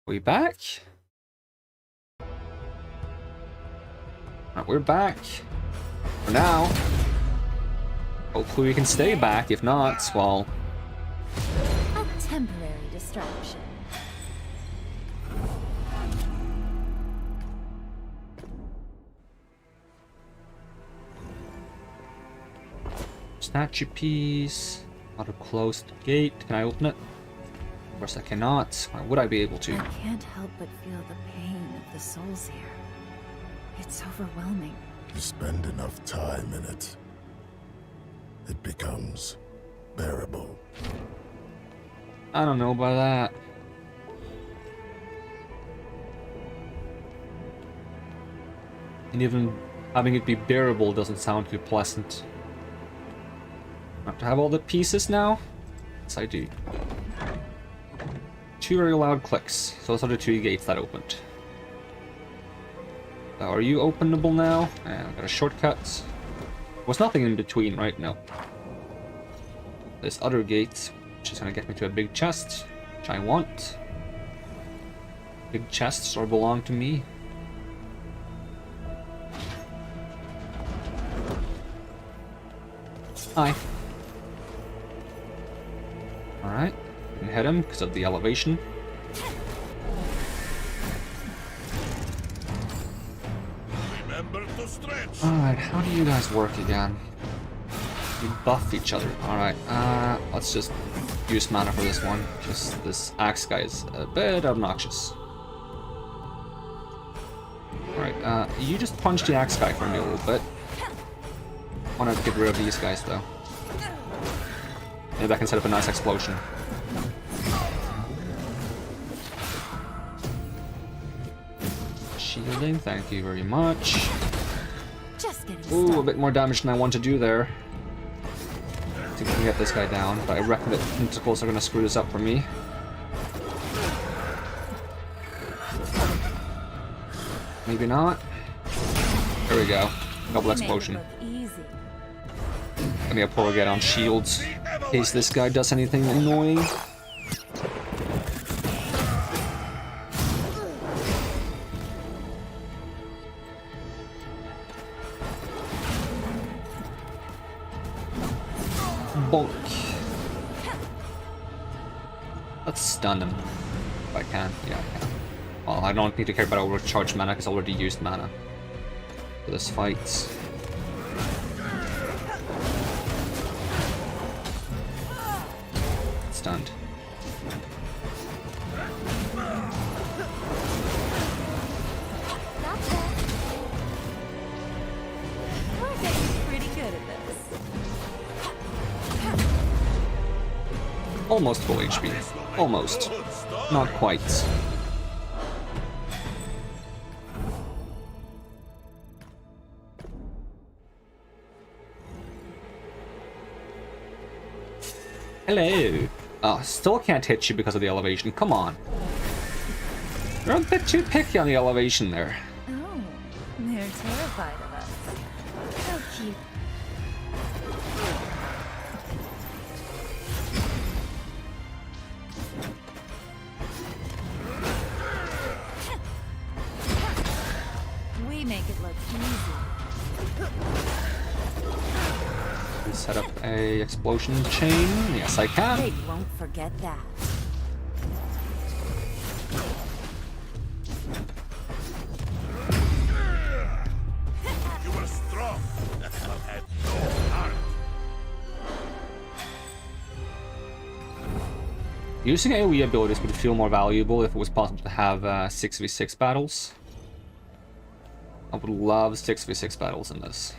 We back? We're back. For now. Hopefully we can stay back. If not, well... A temporary distraction. Statue piece. How to close the gate. Can I open it? Of course I cannot. Why would I be able to? I can't help but feel the pain of the souls here. It's overwhelming. You spend enough time in it, it becomes bearable. I don't know about that. And even having it be bearable doesn't sound too pleasant. I have to have all the pieces now? Yes, I do. 2 very loud clicks. So those are the 2 gates that opened. Are you openable now? And I've got a shortcut. Was nothing in between, right? No. This other gate, which is gonna get me to a big chest, which I want. Big chests or belong to me. Hi. Alright. Can hit him because of the elevation. Alright, how do you guys work again? You buff each other. Alright, let's just use mana for this one. Just this axe guy is a bit obnoxious. Alright, you just punch the axe guy for me a little bit. I want to get rid of these guys though. Maybe I can set up a nice explosion. Shielding, thank you very much. Ooh, a bit more damage than I want to do there. I think we can get this guy down, but I reckon that tentacles are gonna screw this up for me. Maybe not. There we go. Double explosion. Let me pour again on shields in case this guy does anything annoying. Bonk. Let's stun him. If I can. Yeah, I can. Well, I don't need to care about overcharge mana because I already used mana for this fight. Stunned. We're getting pretty good at this. Almost full HP. Almost. Not quite. Hello. Oh, still can't hit you because of the elevation. Come on. You're a bit too picky on the elevation there. Oh, they're terrified of us. How cute. We make it look easy. Set up a explosion chain. Yes, I can. They won't forget that. You were strong, but had no heart. Using AoE abilities would feel more valuable if it was possible to have 6v6 battles. I would love 6v6 battles in this.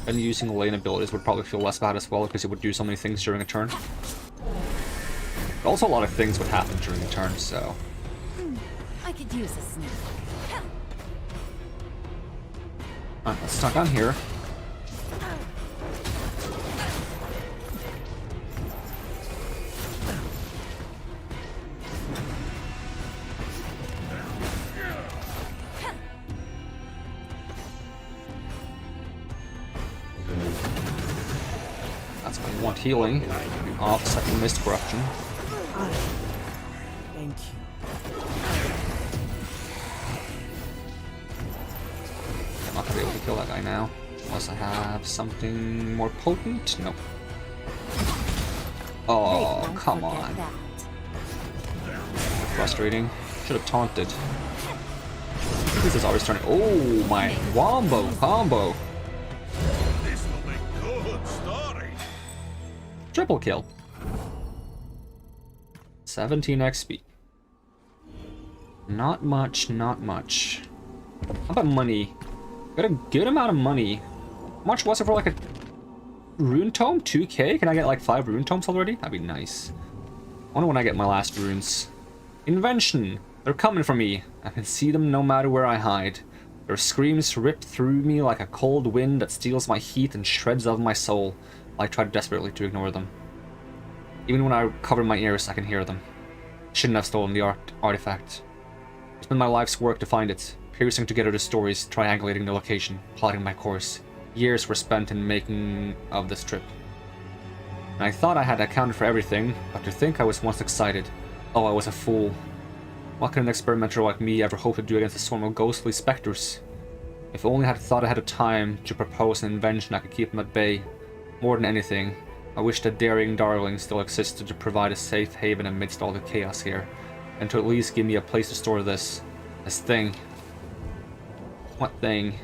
And using lane abilities would probably feel less bad as well because it would do so many things during a turn. But also a lot of things would happen during a turn, so... I could use a snack. Alright, let's talk on here. want healing. Offset the mist corruption. Thank you. I'm not gonna be able to kill that guy now. Unless I have something more potent? Nope. Oh, come on. Frustrating. Should have taunted. This is always turning. Oh my wombo combo. This will make good story. Triple kill. 17 XP. Not much, not much. How about money? Got a good amount of money. How much was it for like a rune tome? 2k? Can I get like 5 rune tomes already? That'd be nice. I wonder when I get my last runes. Invention! They're coming for me. I can see them no matter where I hide. Their screams rip through me like a cold wind that steals my heat and shreds of my soul. I try desperately to ignore them. Even when I cover my ears, I can hear them. Shouldn't have stolen the artifact. It's been my life's work to find it, piecing together the stories, triangulating the location, plotting my course. Years were spent in making of this trip. And I thought I had accounted for everything, but to think I was once excited. Oh, I was a fool. What can an experimenter like me ever hope to do against a swarm of ghostly specters? If only I had thought ahead of time to propose an invention that could keep them at bay. More than anything, I wish that daring darling still existed to provide a safe haven amidst all the chaos here, and to at least give me a place to store this thing. What thing?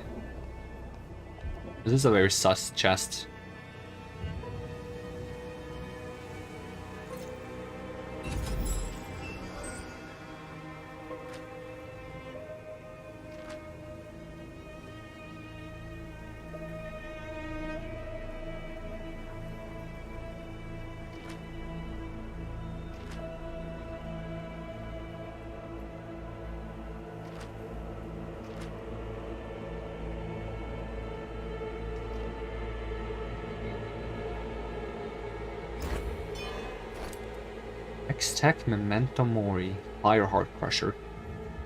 This is a very sus chest. Hextech Memento Mori, Fireheart Crusher,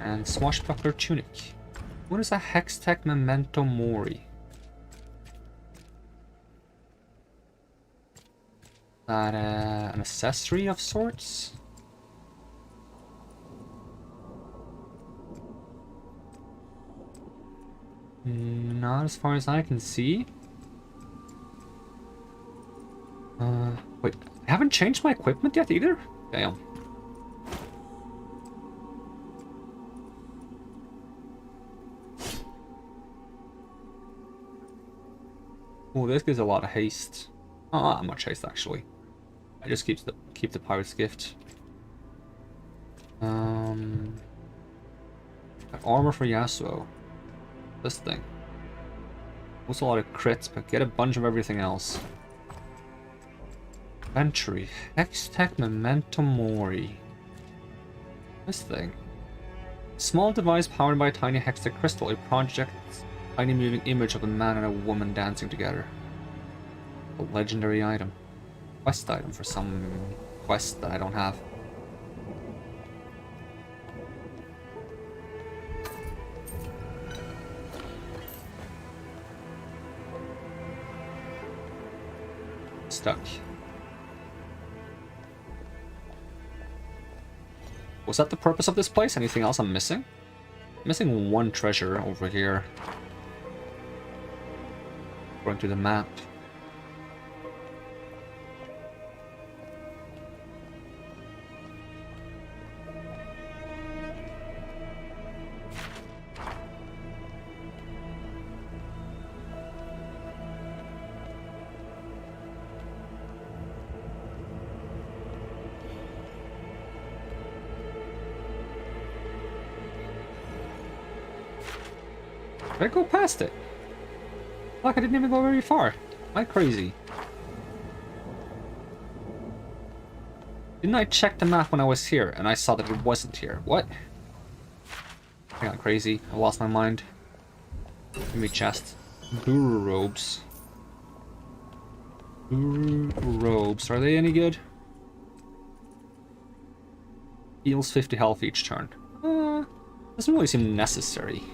and Swashbuckler Tunic. What is a Hextech Memento Mori? Is that an accessory of sorts? Not as far as I can see. Wait, I haven't changed my equipment yet either? Damn. Oh, this gives a lot of haste. Oh, not much haste actually. I just keep the pirate's gift. Armor for Yasuo. This thing. Also a lot of crits, but get a bunch of everything else. Inventory. Hextech Memento Mori. This thing. Small device powered by a tiny hextech crystal. It projects a tiny moving image of a man and a woman dancing together. A legendary item. Quest item for some quest that I don't have. Stuck. Was that the purpose of this place? Anything else I'm missing? I'm missing one treasure over here. Going to the map. Did I go past it? Like I didn't even go very far. Am I crazy? Didn't I check the map when I was here and I saw that it wasn't here? What? I got crazy. I lost my mind. Give me chest. Guru robes. Guru robes. Are they any good? Heals 50 health each turn. Doesn't really seem necessary.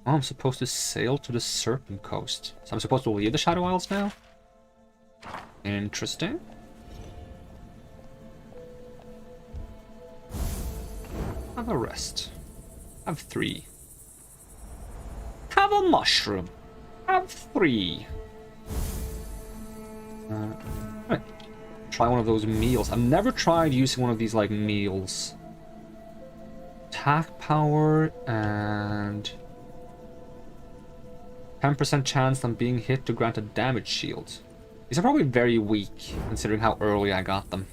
Oh, I'm supposed to sail to the Serpent Coast. So I'm supposed to leave the Shadow Isles now? Interesting. Have a rest. Have 3. Have a mushroom. Have 3. Right. Try one of those meals. I've never tried using one of these like meals. Attack power and 10% chance on being hit to grant a damage shield. These are probably very weak considering how early I got them.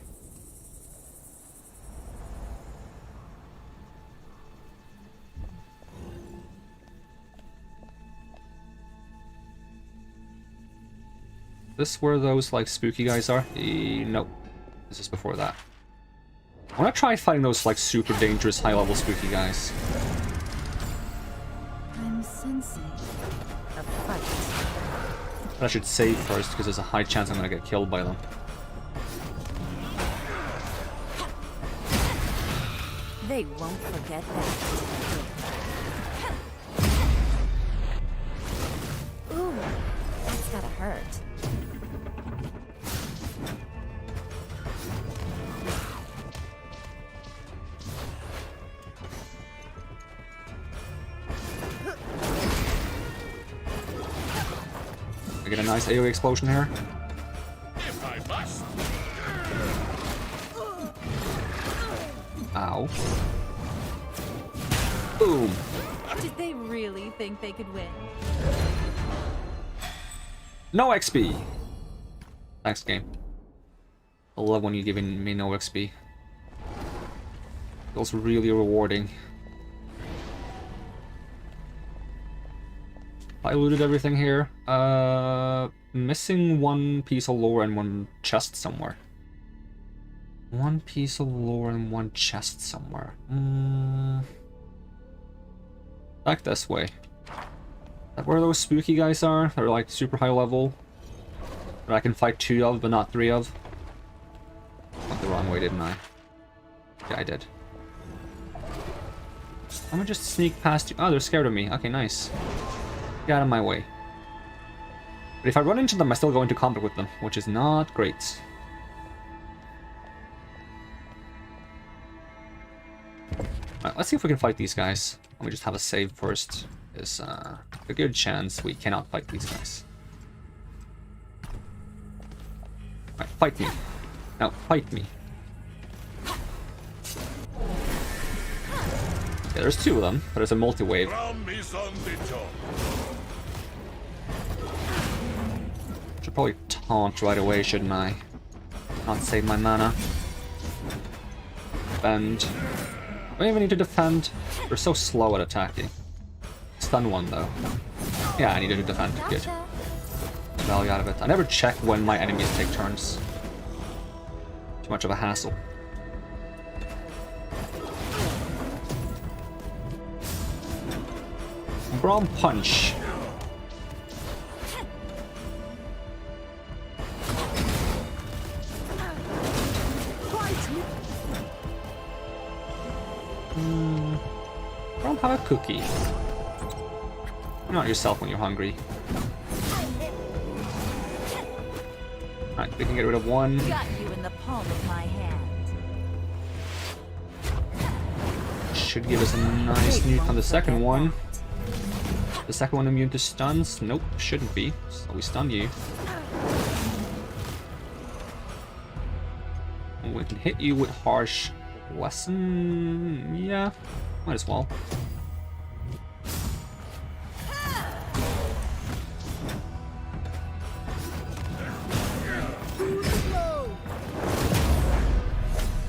This where those like spooky guys are? Nope. This is before that. I want to try fighting those like super dangerous high level spooky guys. I'm sensing a fight. But I should save first because there's a high chance I'm gonna get killed by them. They won't forget that. Ooh, that's gotta hurt. I get a nice AoE explosion here. Ow. Boom. Did they really think they could win? No XP. Thanks, game. I love when you're giving me no XP. Feels really rewarding. I looted everything here. Missing one piece of lore and one chest somewhere. One piece of lore and one chest somewhere. Back this way. Is that where those spooky guys are? They're like super high level. That I can fight 2 of, but not 3 of. Went the wrong way, didn't I? Yeah, I did. I'm gonna just sneak past you. Oh, they're scared of me. Okay, nice. Get out of my way. But if I run into them, I still go into combat with them, which is not great. Alright, let's see if we can fight these guys. Let me just have a save first. There's a good chance we cannot fight these guys. Alright, fight me. Now, fight me. Yeah, there's 2 of them, but there's a multi-wave. Should probably taunt right away, shouldn't I? Not save my mana. Defend. Do I even need to defend? They're so slow at attacking. Stun one though. Yeah, I needed to defend. Good. Value out of it. I never check when my enemies take turns. Too much of a hassle. Braum punch. Braum, have a cookie. Not yourself when you're hungry. Alright, we can get rid of 1. Got you in the palm of my hand. Should give us a nice nuke on the second one. The second one immune to stuns? Nope, shouldn't be. So we stun you. And we can hit you with harsh lesson. Yeah, might as well.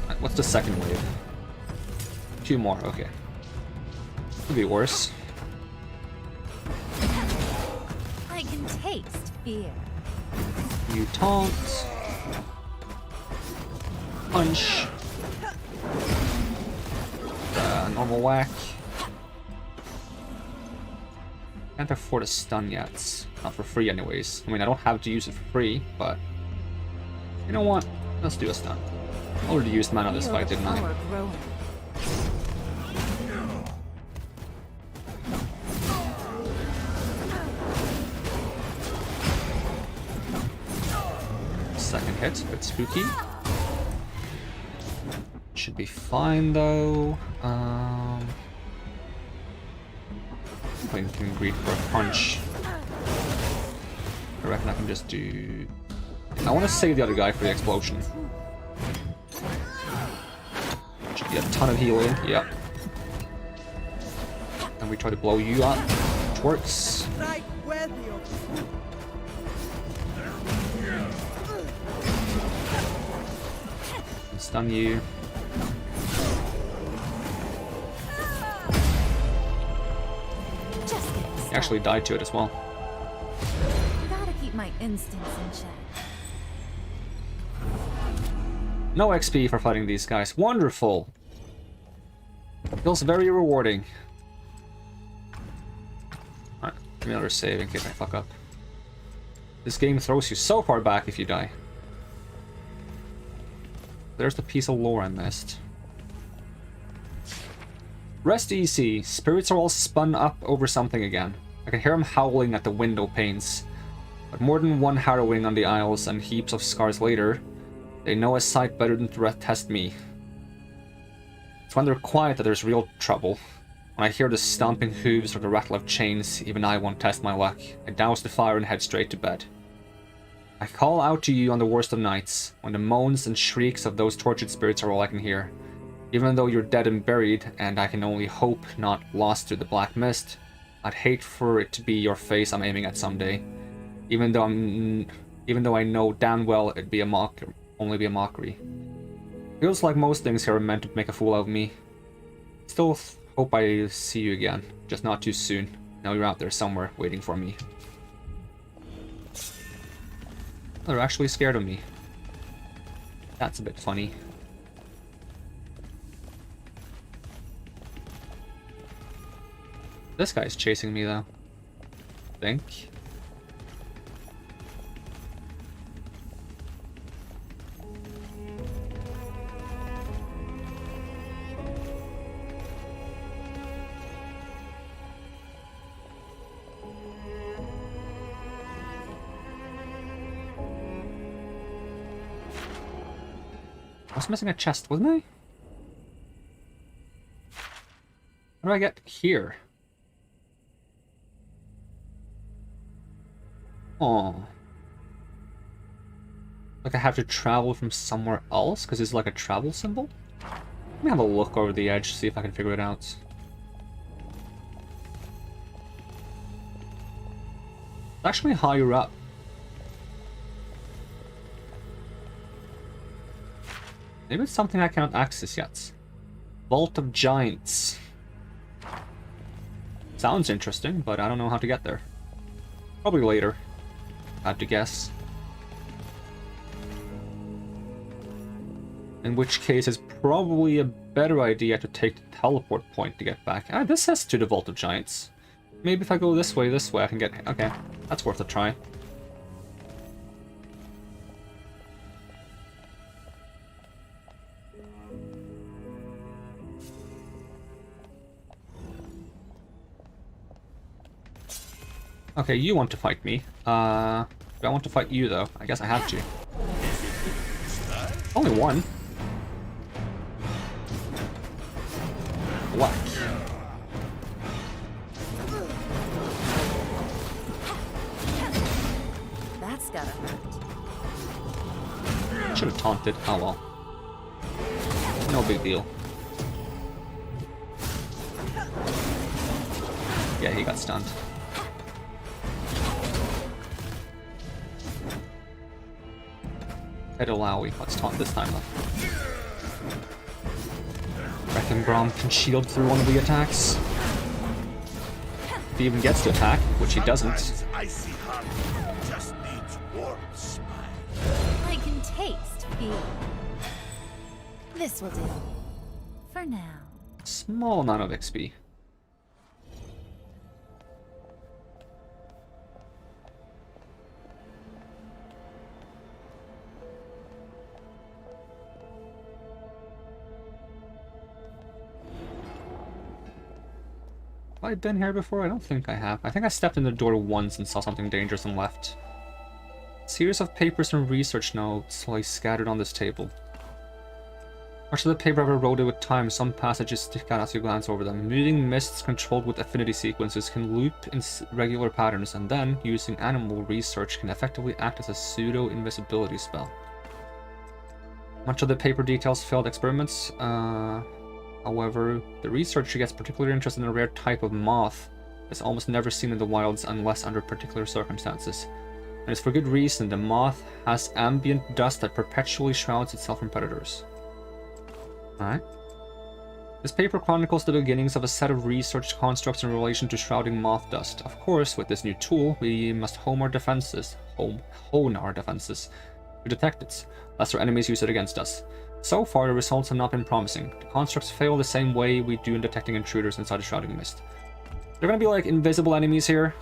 Right, what's the second wave? 2 more, okay. Could be worse. I can taste fear. You taunt. Punch. Normal whack. Can't afford a stun yet. Not for free anyways. I mean, I don't have to use it for free, but... You know what? Let's do a stun. I already used mana this fight, didn't I? second hit, a bit spooky. Should be fine though. I can greet for a punch. I reckon I can just do... I want to save the other guy for the explosion. Should be a ton of healing, yep. And we try to blow you up, which works. And stun you. He actually died to it as well. Gotta keep my instincts in check. No XP for fighting these guys. Wonderful. Feels very rewarding. Alright, give me another save in case I fuck up. This game throws you so far back if you die. There's the piece of lore I missed. Rest easy. Spirits are all spun up over something again. I can hear them howling at the window panes. But more than one harrowing on the aisles and heaps of scars later, they know a sight better than to test me. It's when they're quiet that there's real trouble. When I hear the stomping hooves or the rattle of chains, even I won't test my luck. I douse the fire and head straight to bed. I call out to you on the worst of nights, when the moans and shrieks of those tortured spirits are all I can hear. Even though you're dead and buried, and I can only hope not lost through the black mist, I'd hate for it to be your face I'm aiming at someday. Even though I know damn well it'd be only be a mockery. Feels like most things here are meant to make a fool out of me. Still hope I see you again, just not too soon. Now you're out there somewhere waiting for me. They're actually scared of me. That's a bit funny. This guy's chasing me though. I think. I was missing a chest, wasn't I? How do I get here? Oh. Like I have to travel from somewhere else because it's like a travel symbol? Let me have a look over the edge, see if I can figure it out. It's actually higher up. Maybe it's something I cannot access yet. Vault of Giants. Sounds interesting, but I don't know how to get there. Probably later. I have to guess. In which case, it's probably a better idea to take the teleport point to get back. Ah, this says to the Vault of Giants. Maybe if I go this way, I can get... Okay, that's worth a try. Okay, you want to fight me. Do I want to fight you, though? I guess I have to. Only one. What? That's gotta hurt. Should have taunted. Oh well. No big deal. Yeah, he got stunned. Edalawi. Let's taunt this time though. Reckon Braum can shield through one of the attacks. If he even gets to attack, which he doesn't. I can taste fear. This will do. For now. Small amount of XP. Have I been here before? I don't think I have. I think I stepped in the door once and saw something dangerous and left. Series of papers and research notes lie scattered on this table. Much of the paper I've eroded with time, some passages stick out as you glance over them. Moving mists controlled with affinity sequences can loop in regular patterns, and then, using animal research, can effectively act as a pseudo-invisibility spell. Much of the paper details failed experiments. However, the researcher gets particularly interested in a rare type of moth that's almost never seen in the wilds unless under particular circumstances. And it's for good reason. The moth has ambient dust that perpetually shrouds itself from predators. Alright. This paper chronicles the beginnings of a set of research constructs in relation to shrouding moth dust. Of course, with this new tool, we must hone our defenses to detect it, lest our enemies use it against us. So far, the results have not been promising. The constructs fail the same way we do in detecting intruders inside a shrouding mist. They're gonna be like invisible enemies here.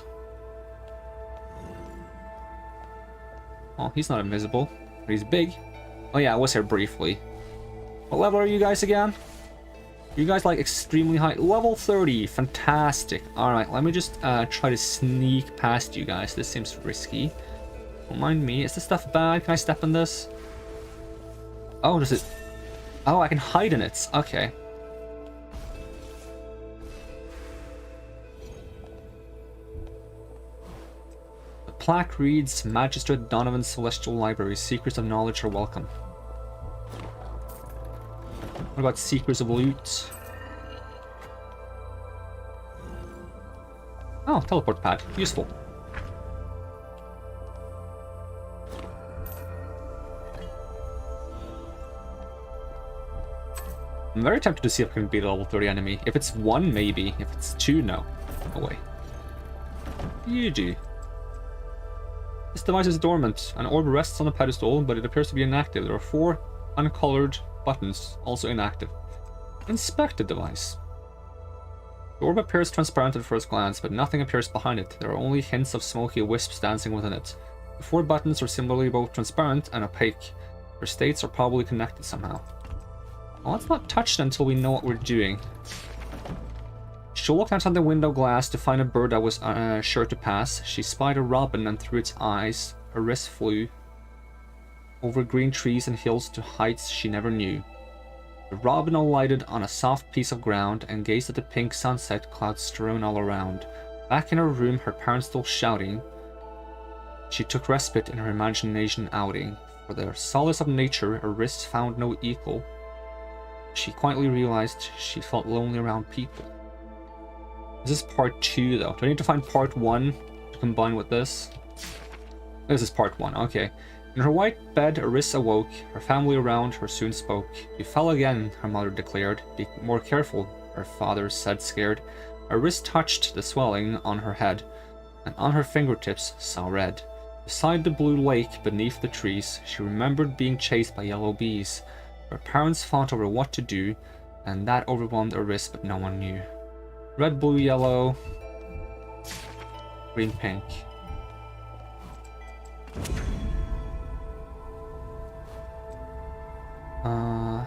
Oh, he's not invisible, but he's big. Oh yeah, I was here briefly. What level are you guys again? You guys like extremely high. Level 30, fantastic. Alright, let me just try to sneak past you guys. This seems risky. Don't mind me. Is this stuff bad? Can I step in this? Oh, does it... Oh, I can hide in it. Okay. The plaque reads, Magistrate Donovan Celestial Library. Seekers of knowledge are welcome. What about Seekers of Loot? Oh, teleport pad. Useful. I'm very tempted to see if I can beat a level 30 enemy. If it's 1, maybe. If it's 2, no. No way. GG. This device is dormant. An orb rests on a pedestal, but it appears to be inactive. There are 4 uncolored buttons, also inactive. Inspect the device. The orb appears transparent at first glance, but nothing appears behind it. There are only hints of smoky wisps dancing within it. The 4 buttons are similarly both transparent and opaque. Their states are probably connected somehow. Well, let's not touch it until we know what we're doing. She looked outside the window glass to find a bird that was sure to pass. She spied a robin, and through its eyes, her wrist flew over green trees and hills to heights she never knew. The robin alighted on a soft piece of ground and gazed at the pink sunset clouds strewn all around. Back in her room, her parents still shouting, she took respite in her imagination outing. For the solace of nature, her wrists found no equal. She quietly realized she felt lonely around people. This is part 2 though. Do I need to find part 1 to combine with this? This is part 1, okay. In her white bed, Arissa awoke. Her family around her soon spoke. You fell again, her mother declared. Be more careful, her father said, scared. Her wrist touched the swelling on her head, and on her fingertips saw red. Beside the blue lake, beneath the trees, she remembered being chased by yellow bees. Her parents fought over what to do, and that overwhelmed Arissa, but no one knew. Red, blue, yellow, green, pink.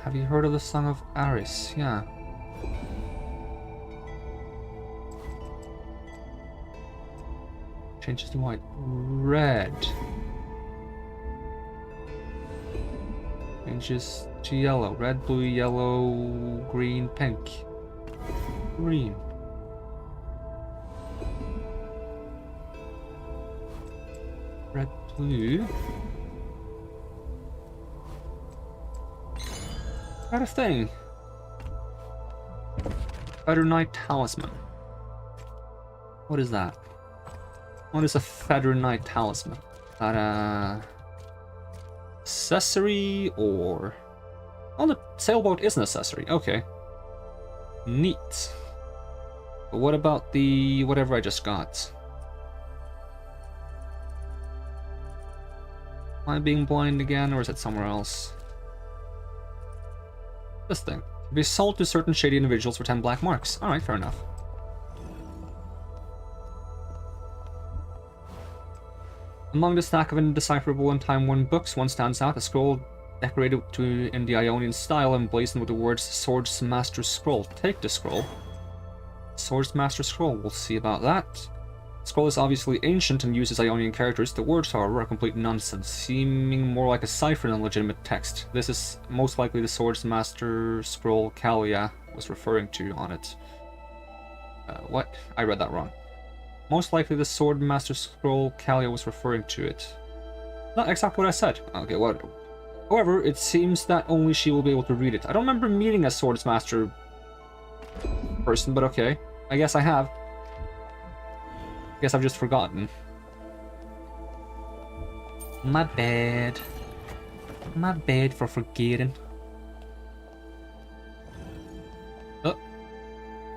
Have you heard of the Song of Aris? Yeah. Changes to white. Red. Changes to yellow. Red, blue, yellow, green, pink. Green. Red, blue. Got a thing. Feather Knight Talisman. What is that? What is a Feather Knight Talisman? Is that a accessory or... Oh, the sailboat is an accessory. Okay. Neat. But what about the whatever I just got? Am I being blind again, or is it somewhere else? This thing. Can be sold to certain shady individuals for 10 black marks. Alright, fair enough. Among the stack of indecipherable and time-worn books, one stands out, a scroll decorated in the Ionian style, emblazoned with the words Swords Master Scroll. Take the scroll. Swords Master Scroll, we'll see about that. Scroll is obviously ancient and uses Ionian characters. The words, however, are complete nonsense, seeming more like a cipher than legitimate text. This is most likely the Swords Master scroll Kalia was referring to on it. What? I read that wrong. Most likely the Sword Master scroll Kalia was referring to it. Not exactly what I said. Okay, what? However, it seems that only she will be able to read it. I don't remember meeting a Swords Master person, but okay. I guess I have. I guess I've just forgotten. My bad. My bad for forgetting. Oh.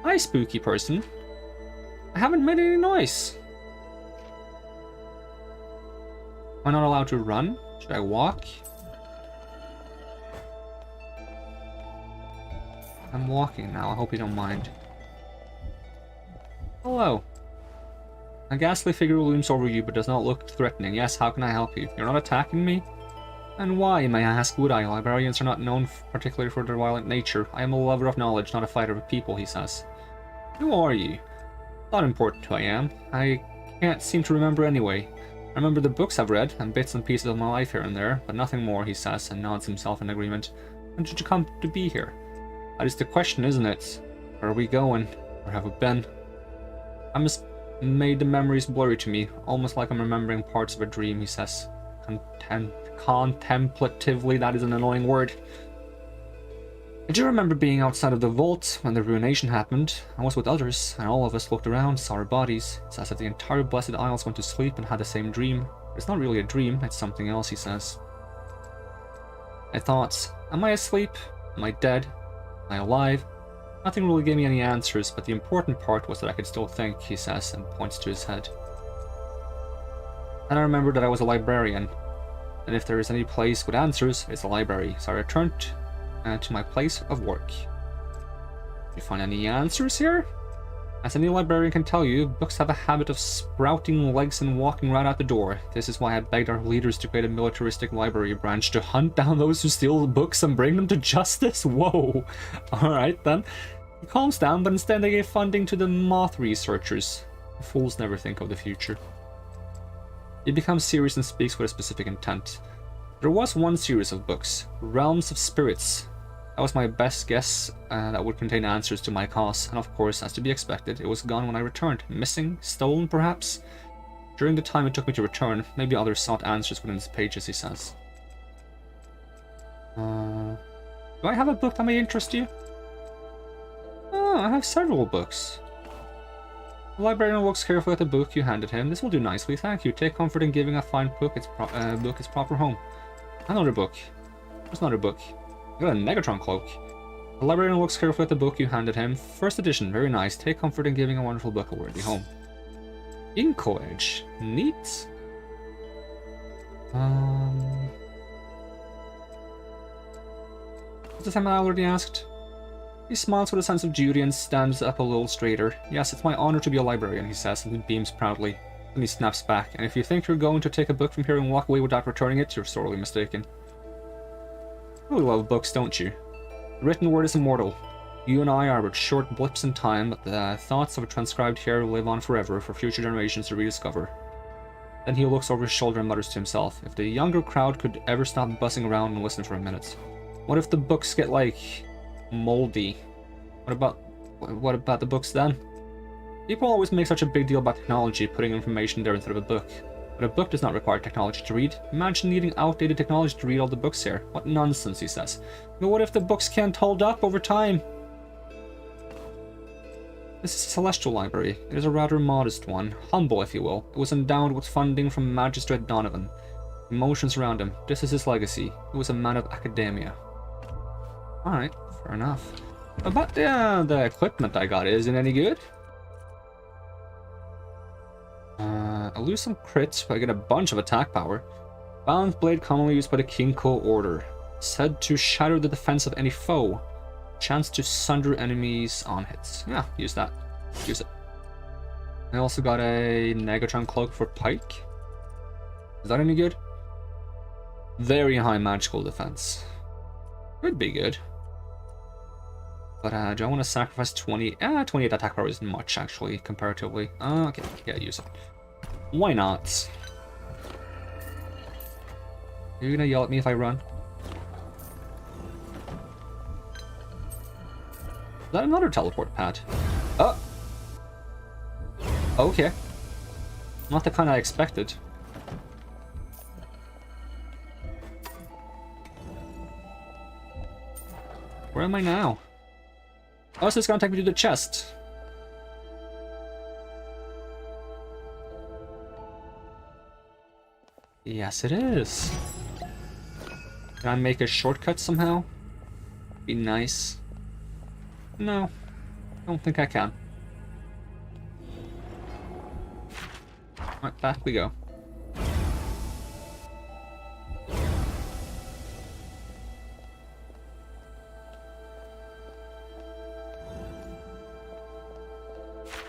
Hi, spooky person. I haven't made any noise. Am I not allowed to run? Should I walk? I'm walking now. I hope you don't mind. Hello. A ghastly figure looms over you but does not look threatening. Yes, how can I help you? You're not attacking me? And why, may I ask, would I? Librarians are not known particularly for their violent nature. I am a lover of knowledge, not a fighter of people, he says. Who are you? Not important who I am. I can't seem to remember anyway. I remember the books I've read, and bits and pieces of my life here and there, but nothing more, he says, and nods himself in agreement. When did you come to be here? That is the question, isn't it? Where are we going? Where have we been? I must made the memories blurry to me, almost like I'm remembering parts of a dream, he says. Contemplatively, that is an annoying word. I do remember being outside of the vault when the ruination happened. I was with others, and all of us looked around, saw our bodies. It's as if the entire Blessed Isles went to sleep and had the same dream. It's not really a dream, it's something else, he says. I thought, am I asleep? Am I dead? Am I alive? Nothing really gave me any answers, but the important part was that I could still think, he says, and points to his head. Then I remembered that I was a librarian, and if there is any place with answers, it's a library, so I returned to my place of work. Did you find any answers here? As any librarian can tell you, books have a habit of sprouting legs and walking right out the door. This is why I begged our leaders to create a militaristic library branch to hunt down those who steal books and bring them to justice. Whoa. Alright then. He calms down, but instead they gave funding to the moth researchers. Fools never think of the future. He becomes serious and speaks with a specific intent. There was one series of books, Realms of Spirits. That was my best guess that would contain answers to my cause, and of course, as to be expected, it was gone when I returned. Missing? Stolen, perhaps? During the time it took me to return, maybe others sought answers within its pages, he says. Do I have a book that may interest you? Oh, I have several books. The librarian looks carefully at the book you handed him. This will do nicely, thank you. Take comfort in giving a fine book its proper home. Another book. There's another book. I got a Negatron cloak. The librarian looks carefully at the book you handed him. First edition, very nice. Take comfort in giving a wonderful book a worthy home. Inco Edge. Neat. What's the time I already asked? He smiles with a sense of duty and stands up a little straighter. Yes, it's my honor to be a librarian, he says, and he beams proudly. Then he snaps back, and if you think you're going to take a book from here and walk away without returning it, you're sorely mistaken. You really love books, don't you? The written word is immortal. You and I are but short blips in time, but the thoughts of a transcribed here live on forever for future generations to rediscover. Then he looks over his shoulder and mutters to himself, if the younger crowd could ever stop buzzing around and listen for a minute. What if the books get, like, moldy? What about the books then? People always make such a big deal about technology, putting information there instead of a book. But a book does not require technology to read. Imagine needing outdated technology to read all the books here. What nonsense, he says. But what if the books can't hold up over time? This is a celestial library. It is a rather modest one. Humble, if you will. It was endowed with funding from Magistrate Donovan. Emotions around him. This is his legacy. He was a man of academia. Alright, fair enough. But the equipment I got isn't any good. I lose some crits, but I get a bunch of attack power. Balanced blade commonly used by the Kinko order. Said to shatter the defense of any foe. Chance to sunder enemies on hits. Yeah, use that. Use it. I also got a Negatron cloak for Pike. Is that any good? Very high magical defense. Could be good. But do I want to sacrifice 20? 28 attack power isn't much, actually, comparatively. Okay, yeah, use it. Why not? You're gonna yell at me if I run? Is that another teleport pad? Oh! Okay. Not the kind I expected. Where am I now? Oh, so it's gonna take me to the chest. Yes, it is. Can I make a shortcut somehow? Be nice. No, don't think I can. Right, back we go.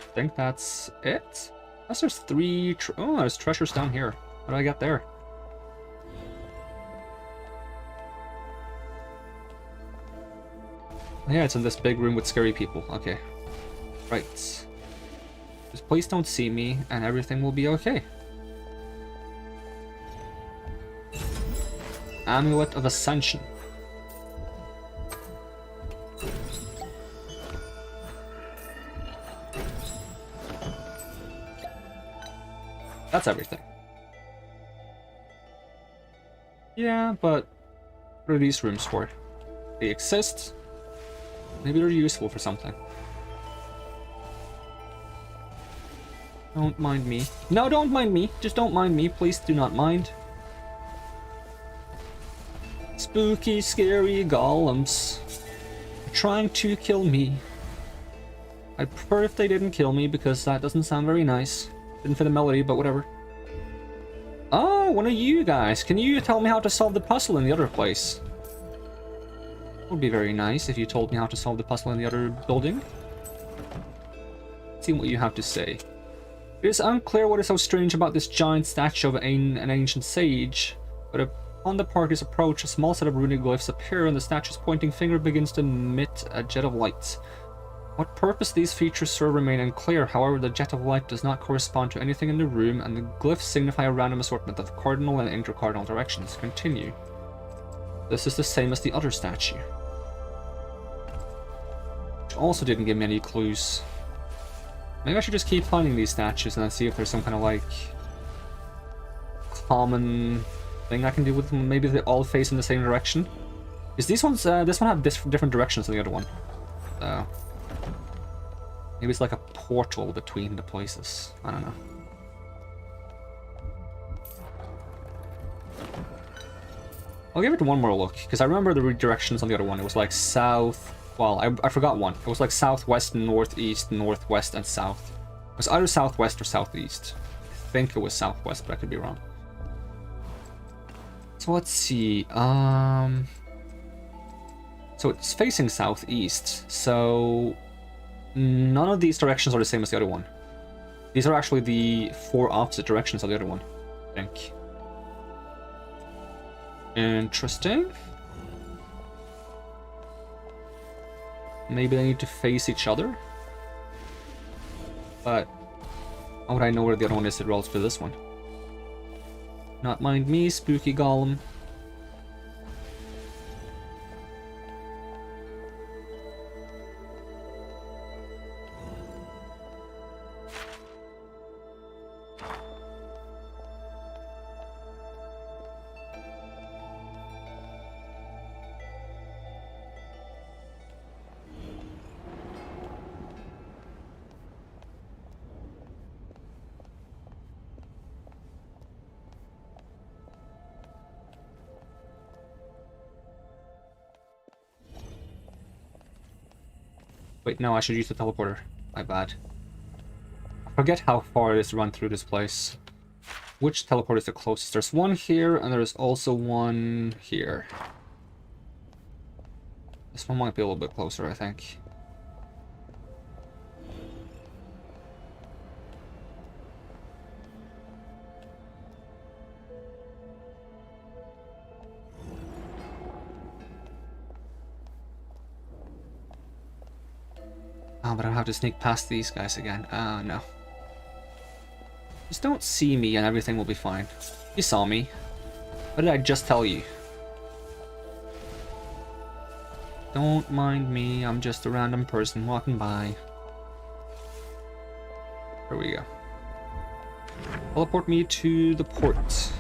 I think that's it. Unless there's three. Oh, there's treasures down here. What do I get there? Yeah, it's in this big room with scary people. Okay. Right. Just please don't see me, and everything will be okay. Amulet of Ascension. That's everything. Yeah, but what are these rooms for? They exist. Maybe they're useful for something. Don't mind me. No, don't mind me. Just don't mind me. Please do not mind. Spooky, scary golems. Trying to kill me. I'd prefer if they didn't kill me because that doesn't sound very nice. Didn't fit the melody, but whatever. Oh, one of you guys. Can you tell me how to solve the puzzle in the other place? It would be very nice if you told me how to solve the puzzle in the other building. Let's see what you have to say. It is unclear what is so strange about this giant statue of an ancient sage, but upon the party's approach, a small set of runic glyphs appear and the statue's pointing finger begins to emit a jet of light. What purpose these features serve remain unclear, however the jet of light does not correspond to anything in the room and the glyphs signify a random assortment of cardinal and intercardinal directions. Continue. This is the same as the other statue. Which also didn't give me any clues. Maybe I should just keep finding these statues and then see if there's some kind of like common thing I can do with them. Maybe they all face in the same direction. Because these ones, this one have different directions than the other one. So maybe it's like a portal between the places. I don't know. I'll give it one more look because I remember the redirections on the other one. It was like south. Well, I forgot one. It was like southwest, northeast, northwest, and south. It was either southwest or southeast. I think it was southwest, but I could be wrong. So let's see. So it's facing southeast. So none of these directions are the same as the other one. These are actually the four opposite directions of the other one, I think. Interesting. Maybe they need to face each other. But how would I know where the other one is relative to this one? Not mind me, spooky golem. Wait, no, I should use the teleporter. My bad. I forget how far it is to run through this place. Which teleporter is the closest? There's one here, and there's also one here. This one might be a little bit closer, I think. Oh, but I'll have to sneak past these guys again. No. Just don't see me and everything will be fine. You saw me. What did I just tell you? Don't mind me, I'm just a random person walking by. Here we go. Teleport me to the port.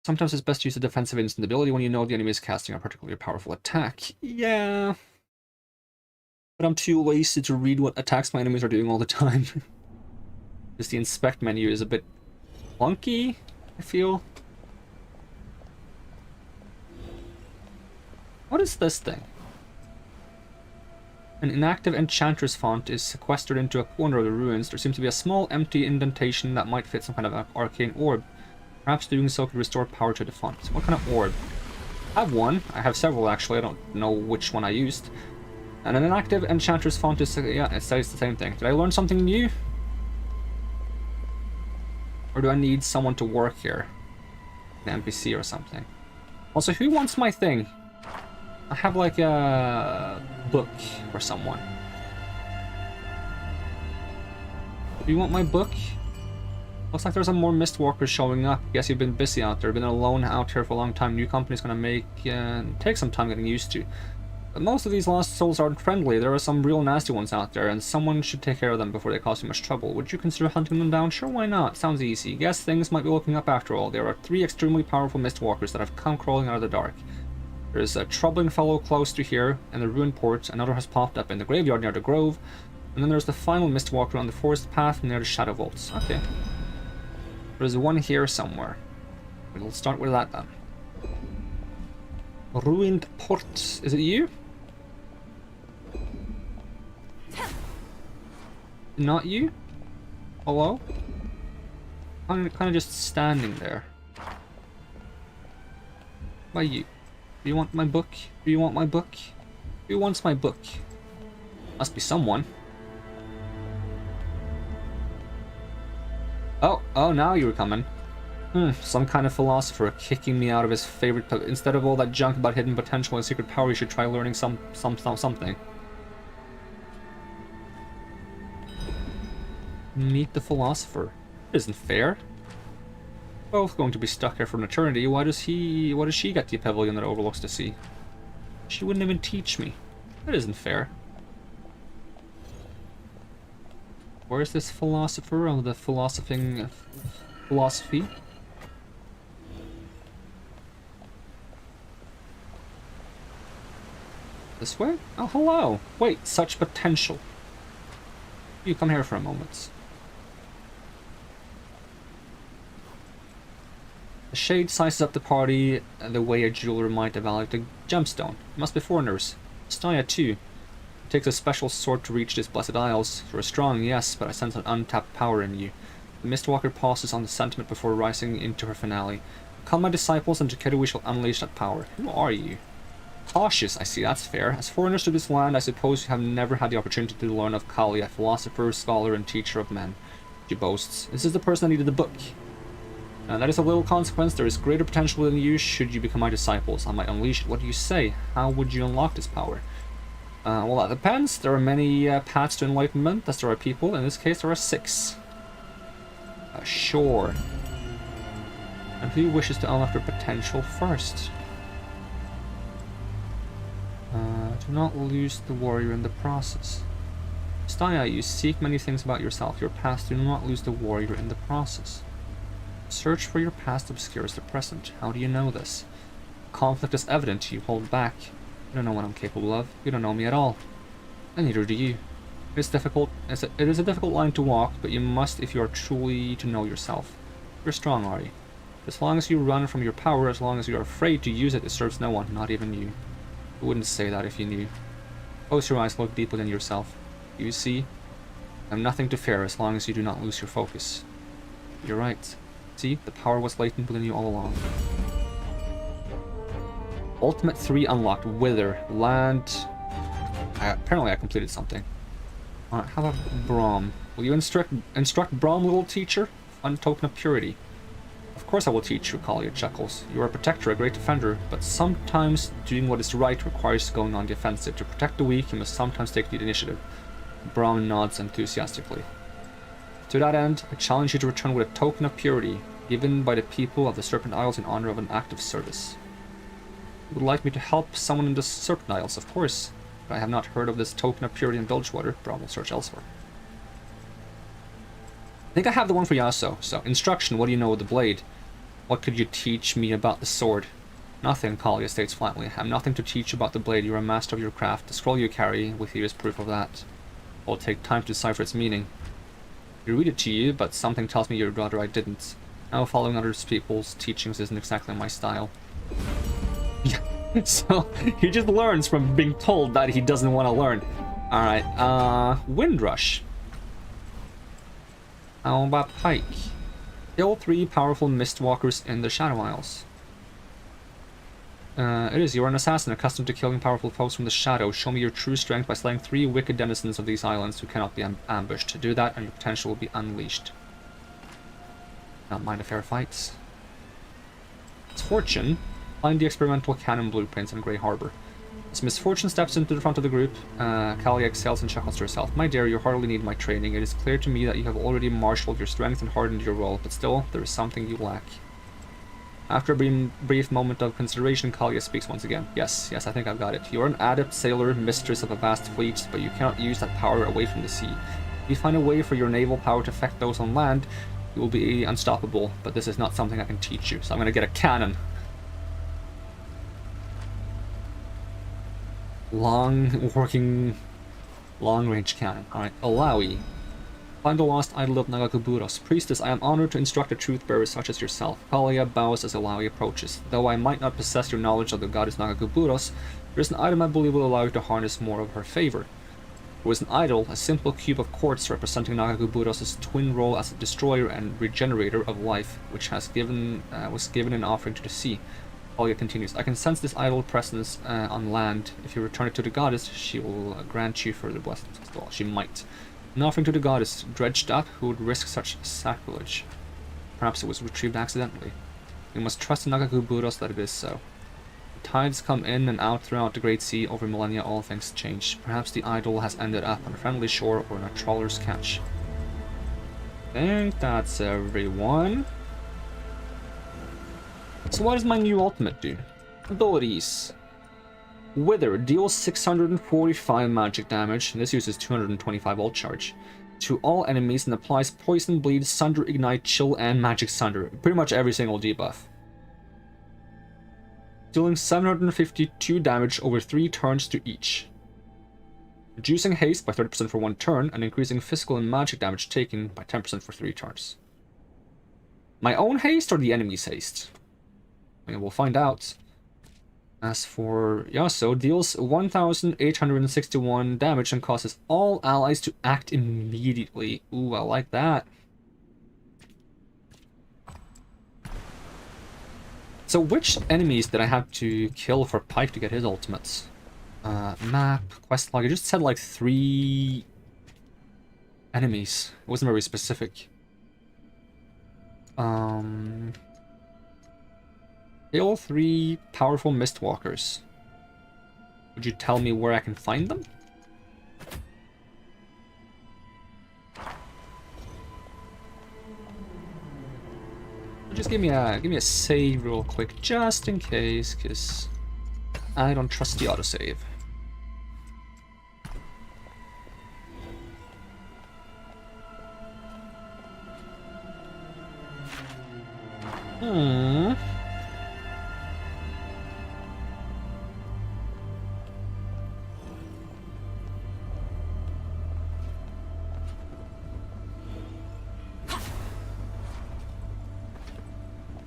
Sometimes it's best to use a defensive instant ability when you know the enemy is casting a particularly powerful attack. Yeah. But I'm too lazy to read what attacks my enemies are doing all the time. Just the inspect menu is a bit clunky, I feel. What is this thing? An inactive enchantress font is sequestered into a corner of the ruins. There seems to be a small empty indentation that might fit some kind of arcane orb. Perhaps doing so could restore power to the font. What kind of orb? I have one. I have several actually. I don't know which one I used. And an inactive enchantress font is... yeah, it says the same thing. Did I learn something new? Or do I need someone to work here? An NPC or something. Also, who wants my thing? I have like a book for someone. Do you want my book? Looks like there's some more Mistwalkers showing up. Guess you've been busy out there. Been alone out here for a long time. New company's gonna take some time getting used to. But most of these lost souls aren't friendly. There are some real nasty ones out there, and someone should take care of them before they cause you much trouble. Would you consider hunting them down? Sure, why not? Sounds easy. Guess things might be looking up after all. There are 3 extremely powerful Mistwalkers that have come crawling out of the dark. There's a troubling fellow close to here in the ruined port. Another has popped up in the graveyard near the grove. And then there's the final Mistwalker on the forest path near the Shadow Vaults. Okay. There's one here somewhere. We'll start with that then. Ruined port. Is it you? Not you? Hello? I'm kind of just standing there. Why you? Do you want my book? Do you want my book? Who wants my book? Must be someone. Oh, now you were coming. Some kind of philosopher kicking me out of his favorite... Instead of all that junk about hidden potential and secret power, you should try learning something. Meet the philosopher. It isn't fair. Both going to be stuck here for an eternity. Why does she get the pavilion that overlooks the sea? She wouldn't even teach me. That isn't fair. Where's this philosopher of the philosophy? This way? Oh, hello. Wait, such potential. You come here for a moment. The shade sizes up the party the way a jeweler might evaluate a gemstone. It must be foreigners. Staya too. It takes a special sort to reach these blessed isles. You're strong, yes, but I sense an untapped power in you. The Mistwalker pauses on the sentiment before rising into her finale. Come, my disciples, and together we shall unleash that power. Who are you? Cautious, I see, that's fair. As foreigners to this land, I suppose you have never had the opportunity to learn of Kali, a philosopher, scholar, and teacher of men. She boasts. This is the person that needed the book. That is of little consequence. There is greater potential within you should you become my disciples. I might unleash it. What do you say? How would you unlock this power? Well, that depends. There are many paths to enlightenment, as there are people. In this case, there are 6. Sure. And who wishes to unlock their potential first? Do not lose the warrior in the process. Staya, you seek many things about yourself. Your past, do not lose the warrior in the process. Search for your past obscures the present. How do you know this? Conflict is evident. You hold back. You don't know what I'm capable of. You don't know me at all. And neither do you. It is difficult. It is a difficult line to walk, but you must if you are truly to know yourself. You're strong, are you? As long as you run from your power, as long as you are afraid to use it, it serves no one, not even you. I wouldn't say that if you knew. Close your eyes, look deep within yourself. You see? I have nothing to fear as long as you do not lose your focus. You're right. See? The power was latent within you all along. Ultimate 3 unlocked. Wither. Land. Apparently I completed something. Alright, how about Braum? Will you instruct Braum, little teacher? Fun token of purity. Of Of course I will teach you, Kalia chuckles. You are a protector, a great defender, but sometimes doing what is right requires going on the offensive. To protect the weak, you must sometimes take the initiative. Brahm nods enthusiastically. To that end, I challenge you to return with a token of purity, given by the people of the Serpent Isles in honor of an act of service. You would like me to help someone in the Serpent Isles, of course, but I have not heard of this token of purity in Bilgewater. Brahm will search elsewhere. I think I have the one for Yasuo. So, instruction, what do you know of the blade? What could you teach me about the sword? Nothing, Kalia states flatly. I have nothing to teach about the blade. You are a master of your craft. The scroll you carry with you is proof of that. It will take time to decipher its meaning. I read it to you, but something tells me you'd rather I didn't. Now following other people's teachings isn't exactly my style. Yeah, so he just learns from being told that he doesn't want to learn. Alright, Windrush. How about Pike? Kill 3 powerful Mistwalkers in the Shadow Isles. It is, you are an assassin accustomed to killing powerful foes from the shadow. Show me your true strength by slaying 3 wicked denizens of these islands who cannot be ambushed. To do that, and your potential will be unleashed. Not mind a fair fight. Misfortune. Find the experimental cannon blueprints in Grey Harbor. As Misfortune steps into the front of the group, Kalia exhales and chuckles to herself. My dear, you hardly need my training. It is clear to me that you have already marshaled your strength and hardened your role, but still, there is something you lack. After a brief moment of consideration, Kalia speaks once again. Yes, I think I've got it. You are an adept sailor, mistress of a vast fleet, but you cannot use that power away from the sea. If you find a way for your naval power to affect those on land, you will be unstoppable, but this is not something I can teach you, so I'm gonna get a cannon. Long-range cannon. Alright, Alawi. Find the lost idol of Nagakuburos. Priestess, I am honored to instruct a truth-bearer such as yourself. Kalia bows as Alawi approaches. Though I might not possess your knowledge of the goddess Nagakuburos, there is an item I believe will allow you to harness more of her favor. There was an idol, a simple cube of quartz representing Nagakuburos' twin role as a destroyer and regenerator of life, which was given in offering to the sea. Kalia continues, I can sense this idol presence on land. If you return it to the goddess, she will grant you further blessings. Well, she might. An offering to the goddess, dredged up, who would risk such sacrilege? Perhaps it was retrieved accidentally. We must trust in Nagakuburos that it is so. The tides come in and out throughout the Great Sea. Over millennia, all things change. Perhaps the idol has ended up on a friendly shore or in a trawler's catch. I think that's everyone. So what does my new ultimate do? Abilities. Wither deals 645 magic damage, and this uses 225 ult charge, to all enemies and applies Poison, Bleed, Sunder, Ignite, Chill, and Magic Sunder. Pretty much every single debuff. Dealing 752 damage over 3 turns to each. Reducing haste by 30% for 1 turn, and increasing physical and magic damage taken by 10% for 3 turns. My own haste or the enemy's haste? I mean, we'll find out. As for Yasuo, deals 1,861 damage and causes all allies to act immediately. Ooh, I like that. So which enemies did I have to kill for Pike to get his ultimates? Map, quest log, it just said like 3 enemies. It wasn't very specific. Kill 3 powerful Mistwalkers. Would you tell me where I can find them? Just give me a save real quick, just in case, because I don't trust the autosave.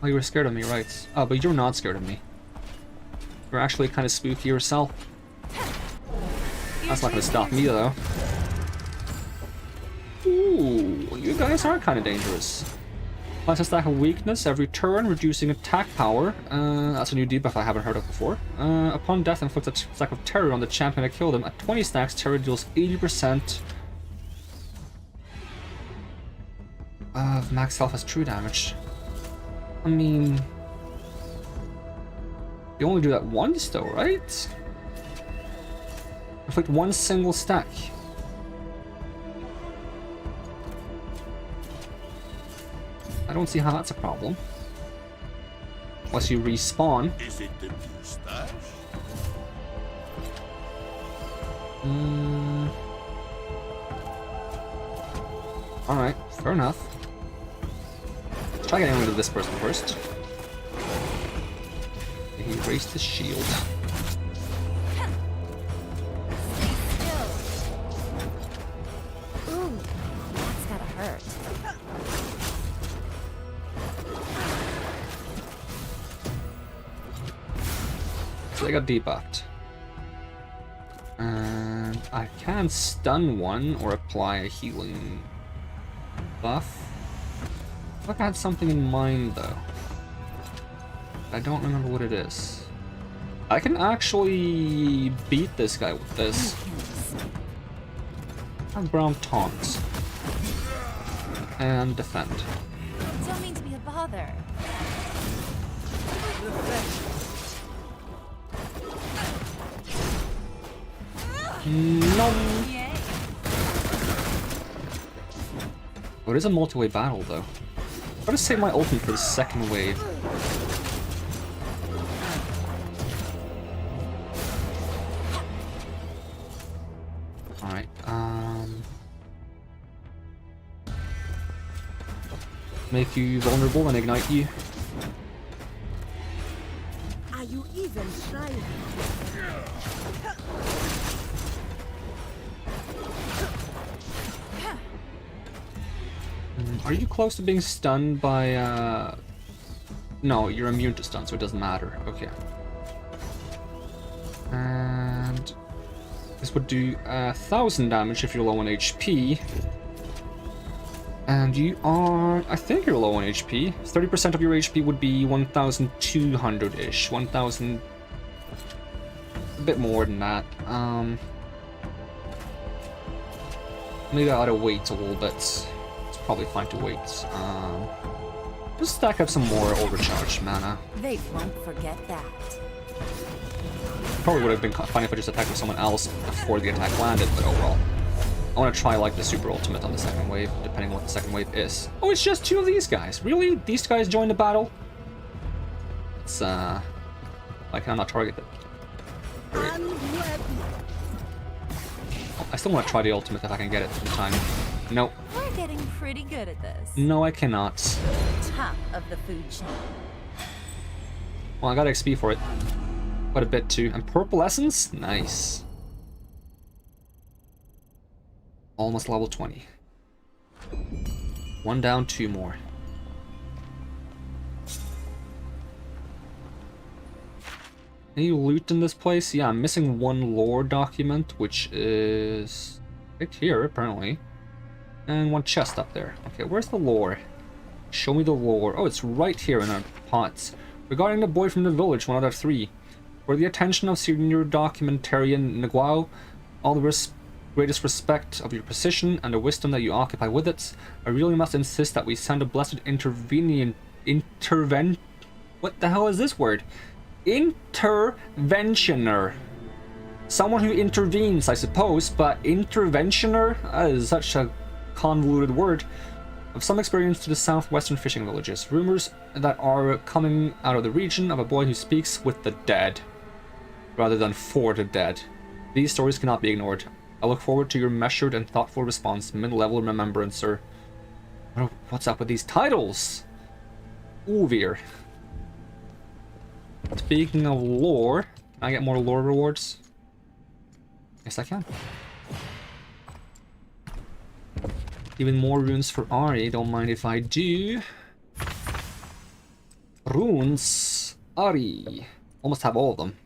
Oh, you were scared of me, right? Oh, but you're not scared of me. You're actually kind of spooky yourself. That's not gonna stop me, though. Ooh, you guys are kind of dangerous. Plus a stack of weakness every turn, reducing attack power. That's a new debuff I haven't heard of before. Upon death, inflicts a stack of terror on the champion that killed him. At 20 stacks, terror deals 80% of max health as true damage. I mean, you only do that once though, right? Inflict one single stack. I don't see how that's a problem. Unless you respawn. Is it the mustache? Alright, fair enough. Let's try getting rid of this person first. He raised his shield. Ooh, that's gotta hurt. So they got debuffed. And I can stun one or apply a healing buff. I thought I had something in mind though. I don't remember what it is. I can actually beat this guy with this. And brown taunt. And defend. Don't mean to be a bother. No. Yay. Oh, it is a multi-way battle though. I'm gonna save my ultimate for the second wave. Alright, make you vulnerable and ignite you. Are you even trying? Are you close to being stunned by, No, you're immune to stun, so it doesn't matter. Okay. And... this would do 1,000 damage if you're low on HP. And you are... I think you're low on HP. 30% of your HP would be 1,200-ish. 1,000... a bit more than that. Maybe I ought to wait a little bit. It's probably fine to wait. Just stack up some more overcharge mana. They won't forget that. Probably would have been fine if I just attacked with someone else before the attack landed, but oh well. I want to try like the super ultimate on the second wave, depending on what the second wave is. Oh, it's just 2 of these guys. Really? These guys joined the battle? It's I cannot target them. Great. Oh, I still want to try the ultimate if I can get it in time. No. We're getting pretty good at this. No, I cannot. Top of the food chain. Well, I got XP for it. Quite a bit too. And purple essence? Nice. Almost level 20. 1 down, 2 more. Any loot in this place? Yeah, I'm missing 1 lore document, which is right here, apparently. And 1 chest up there. Okay, where's the lore? Show me the lore. Oh, it's right here in our pots. Regarding the boy from the village, 1 out of 3. For the attention of senior documentarian Nguao, all the greatest respect of your position and the wisdom that you occupy with it, I really must insist that we send a blessed what the hell is this word? Interventioner. Someone who intervenes, I suppose, but interventioner? That is such a convoluted word. Of some experience to the southwestern fishing villages. Rumors that are coming out of the region of a boy who speaks with the dead, rather than for the dead. These stories cannot be ignored. I look forward to your measured and thoughtful response, mid-level remembrancer. What's up with these titles? Uvir. Speaking of lore, can I get more lore rewards? Yes, I can. Even more runes for Ari, don't mind if I do. Runes, Ari. Almost have all of them.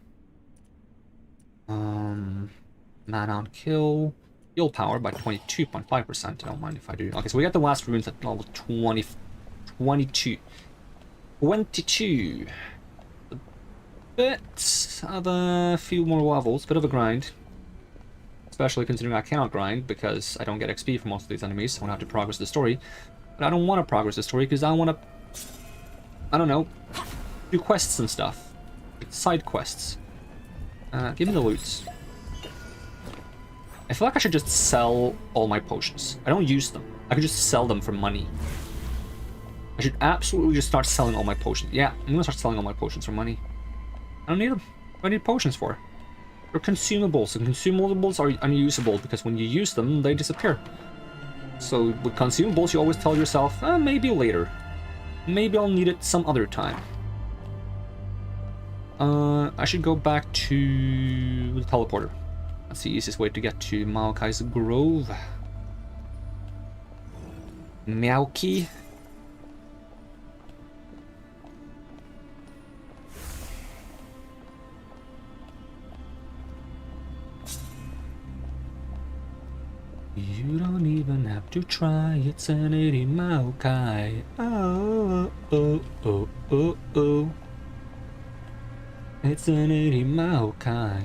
Man on kill. Heal power by 22.5%. Don't mind if I do. Okay, so we got the last runes at level 22. 22. A bit of a few more levels. Bit of a grind. Especially considering I cannot grind because I don't get XP for most of these enemies. I want to have to progress the story. But I don't want to progress the story because I want I don't know, do quests and stuff. Side quests. Give me the loot. I feel like I should just sell all my potions. I don't use them. I could just sell them for money. I should absolutely just start selling all my potions. Yeah, I'm gonna start selling all my potions for money. I don't need them. What do I need potions for? They're consumables, and consumables are unusable because when you use them, they disappear. So with consumables, you always tell yourself, maybe later. Maybe I'll need it some other time. I should go back to the teleporter. That's the easiest way to get to Maokai's Grove. Meowki. You don't even have to try, it's an 80 Maokai. Oh, oh, oh, oh, oh. It's an 80 Maokai.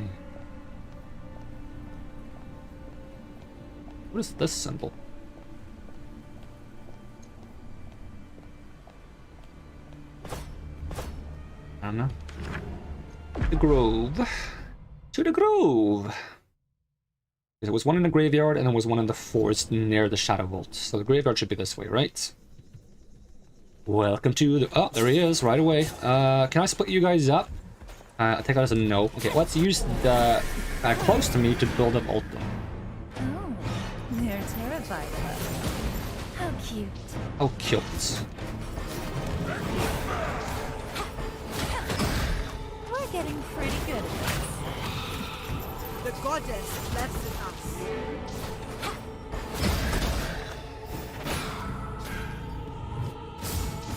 What is this symbol? I don't know. The Grove. To the Grove! There was one in the graveyard and there was one in the forest near the Shadow Vault. So the graveyard should be this way, right? Welcome to the... Oh, there he is, right away. Can I split you guys up? I take that as a no. Okay, let's use the close to me to build up ult. Oh, they're terrified of us. How cute. Oh, cute. We're getting pretty good at this. The goddess blesses us.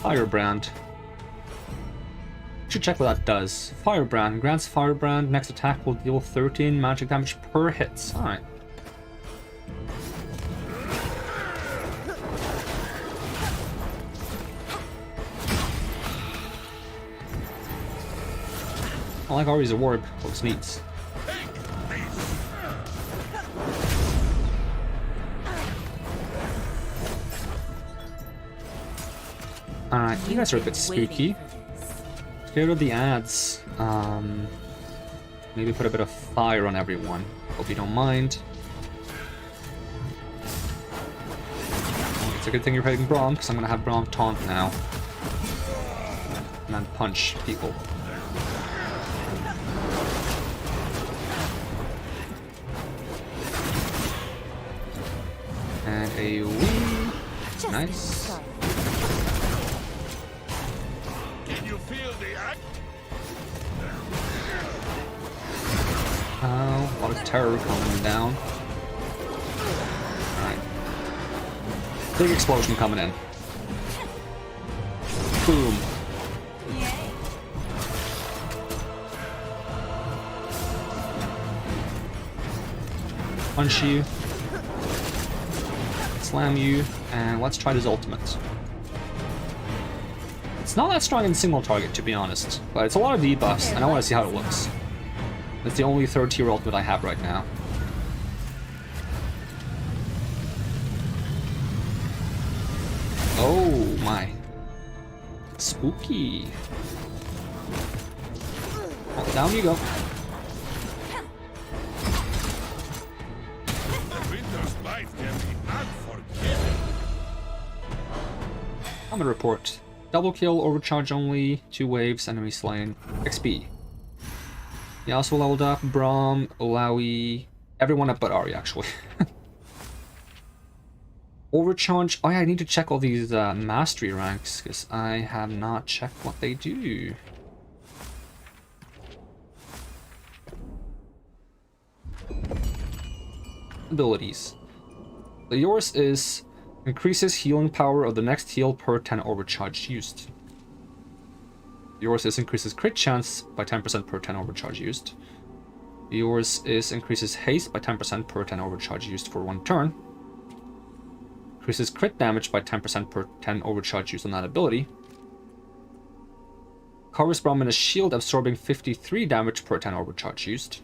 Firebrand. Should check what that does. Firebrand grants Firebrand next attack will deal 13 magic damage per hit. Alright. I like Ari's orb. Looks neat. Alright, you guys are a bit spooky. Get rid of the ads. Maybe put a bit of fire on everyone. Hope you don't mind. It's a good thing you're hitting Braum, because I'm gonna have Braum taunt now. And then punch people. And a wee. Nice. Oh, a lot of terror coming down. Alright. Big explosion coming in. Boom. Punch you. Slam you. And let's try this ultimate. It's not that strong in single target, to be honest. But it's a lot of debuffs, and I want to see how it looks. It's the only third tier ultimate I have right now. Oh my. Spooky. Oh, down you go. I'm gonna report. Double kill, overcharge only, 2 waves, enemy slain, XP. He also leveled up Braum, Olawi, everyone up but Ari actually. Overcharge. Oh yeah, I need to check all these mastery ranks because I have not checked what they do. Abilities. So yours is increases healing power of the next heal per 10 overcharge used. Yours is increases crit chance by 10% per 10 overcharge used. Yours is increases haste by 10% per 10 overcharge used for 1 turn. Increases crit damage by 10% per 10 overcharge used on that ability. Covers Braum in a shield absorbing 53 damage per 10 overcharge used.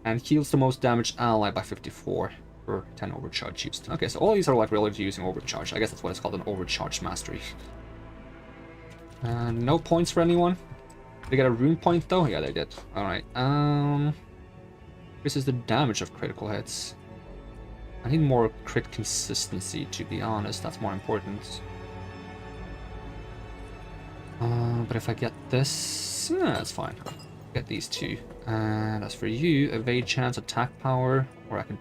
And heals the most damaged ally by 54 per 10 overcharge used. Okay, so all these are like related to using overcharge. I guess that's what it's called, an overcharge mastery. No points for anyone. They get a rune point though? Yeah, they did. Alright. This is the damage of critical hits. I need more crit consistency, to be honest. That's more important. But if I get this, yeah, that's fine. Get these two. And as for you, evade chance, attack power, or I can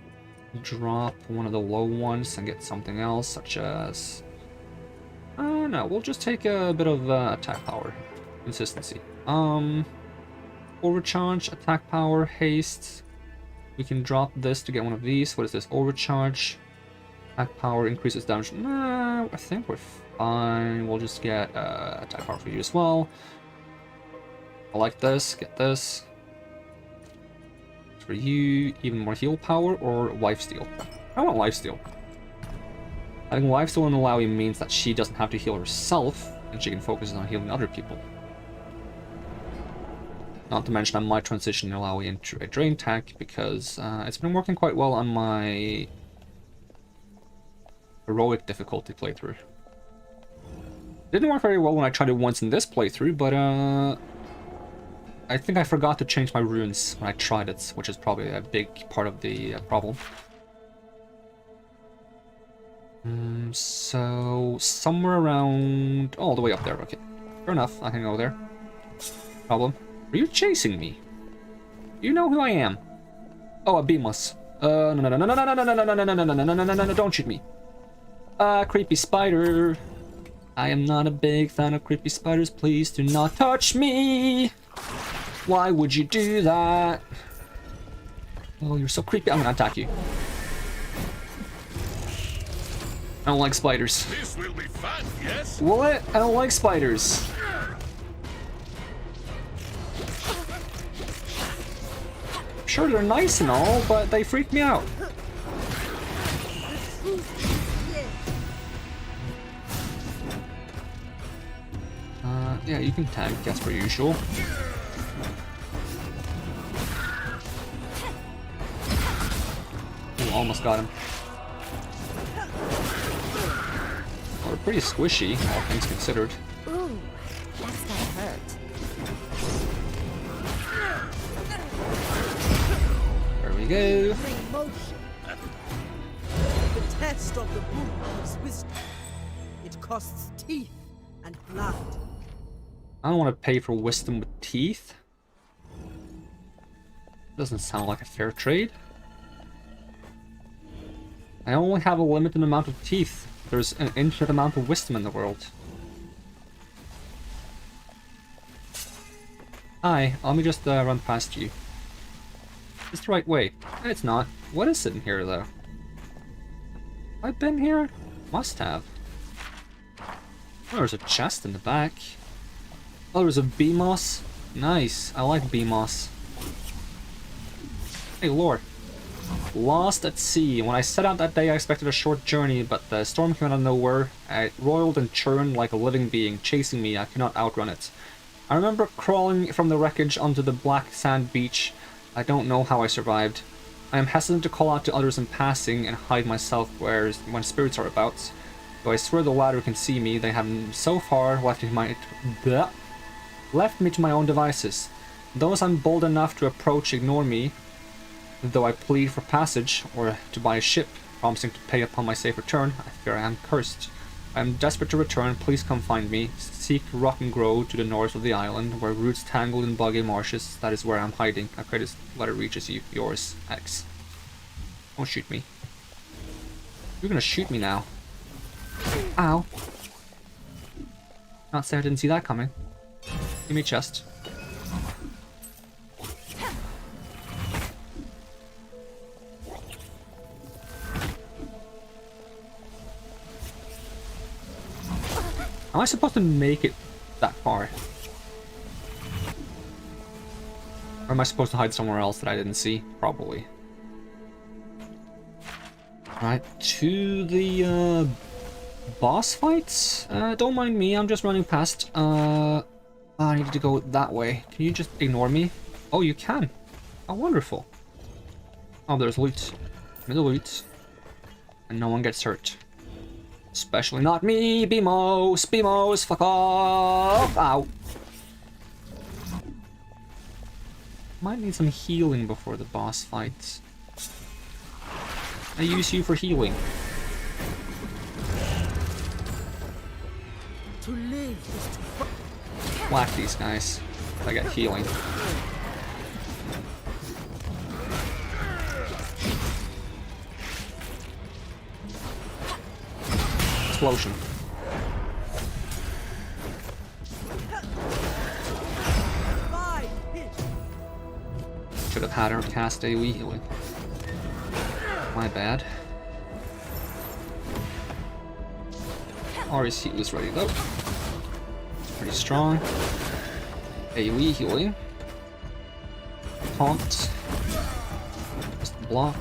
drop one of the low ones and get something else, such as... no, we'll just take a bit of attack power. Consistency. Overcharge, attack power, haste. We can drop this to get one of these. What is this? Overcharge. Attack power increases damage. Nah, I think we're fine. We'll just get attack power for you as well. I like this. Get this. For you, even more heal power or lifesteal? I want lifesteal. I think lifesteal in Malawi means that she doesn't have to heal herself and she can focus on healing other people. Not to mention I might transition Malawi into a drain tank because it's been working quite well on my heroic difficulty playthrough. Didn't work very well when I tried it once in this playthrough, but I think I forgot to change my runes when I tried it, which is probably a big part of the problem. So somewhere around all the way up there. Okay, fair enough. I can go there. Problem. Are you chasing me? You know who I am. Oh, a Beamos. No, no, no, no, no, no, no, no, no, no, no, no, no, no, no, no, no, no, don't shoot me. Creepy spider. I am not a big fan of creepy spiders. Please do not touch me. Why would you do that? Oh, you're so creepy. I'm gonna attack you. I don't like spiders. This will be fun, yes? Will it? I don't like spiders. Sure, they're nice and all, but they freak me out. Yeah, you can tank, as per usual. Ooh, almost got him. Well, they're pretty squishy, all things considered. Ooh, that's gotta hurt. There we go. The test of the book is wisdom. It costs teeth and blood. I don't want to pay for wisdom with teeth. Doesn't sound like a fair trade. I only have a limited amount of teeth. There's an infinite amount of wisdom in the world. Hi, let me just run past you. It's the right way. It's not. What is it in here, though? I've been here? Must have. Oh, there's a chest in the back. Oh, there's a Beamos. Nice. I like Beamos. Hey, Lord. Lost at sea. When I set out that day, I expected a short journey, but the storm came out of nowhere. It roiled and churned like a living being, chasing me. I could not outrun it. I remember crawling from the wreckage onto the black sand beach. I don't know how I survived. I am hesitant to call out to others in passing and hide myself when spirits are about. Though I swear the latter can see me, they have so far left me to my own devices. Those I'm bold enough to approach ignore me, though I plead for passage or to buy a ship, promising to pay upon my safe return. I fear I am cursed. I am desperate to return. Please come find me. Seek Rock and Grove to the north of the island, where roots tangle in boggy marshes. That is where I am hiding. I pray this letter reaches you. Yours, X. Don't shoot me. You're gonna shoot me now. Ow. Not say I didn't see that coming. Give me a chest. Am I supposed to make it that far? Or am I supposed to hide somewhere else that I didn't see? Probably. Right, to the boss fights? Don't mind me, I'm just running past. I need to go that way. Can you just ignore me? Oh, you can. Oh, wonderful. Oh, there's loot. Middle loot. And no one gets hurt. Especially not me, Beamos! Beamos, fuck off! Ow! Might need some healing before the boss fight. I use you for healing. To live is to Whack these guys. I got healing. Explosion. fight. Hit. Should have had her cast AoE healing. My bad. Ari's heal is ready though. Pretty strong. AoE healing. Taunt. Just block.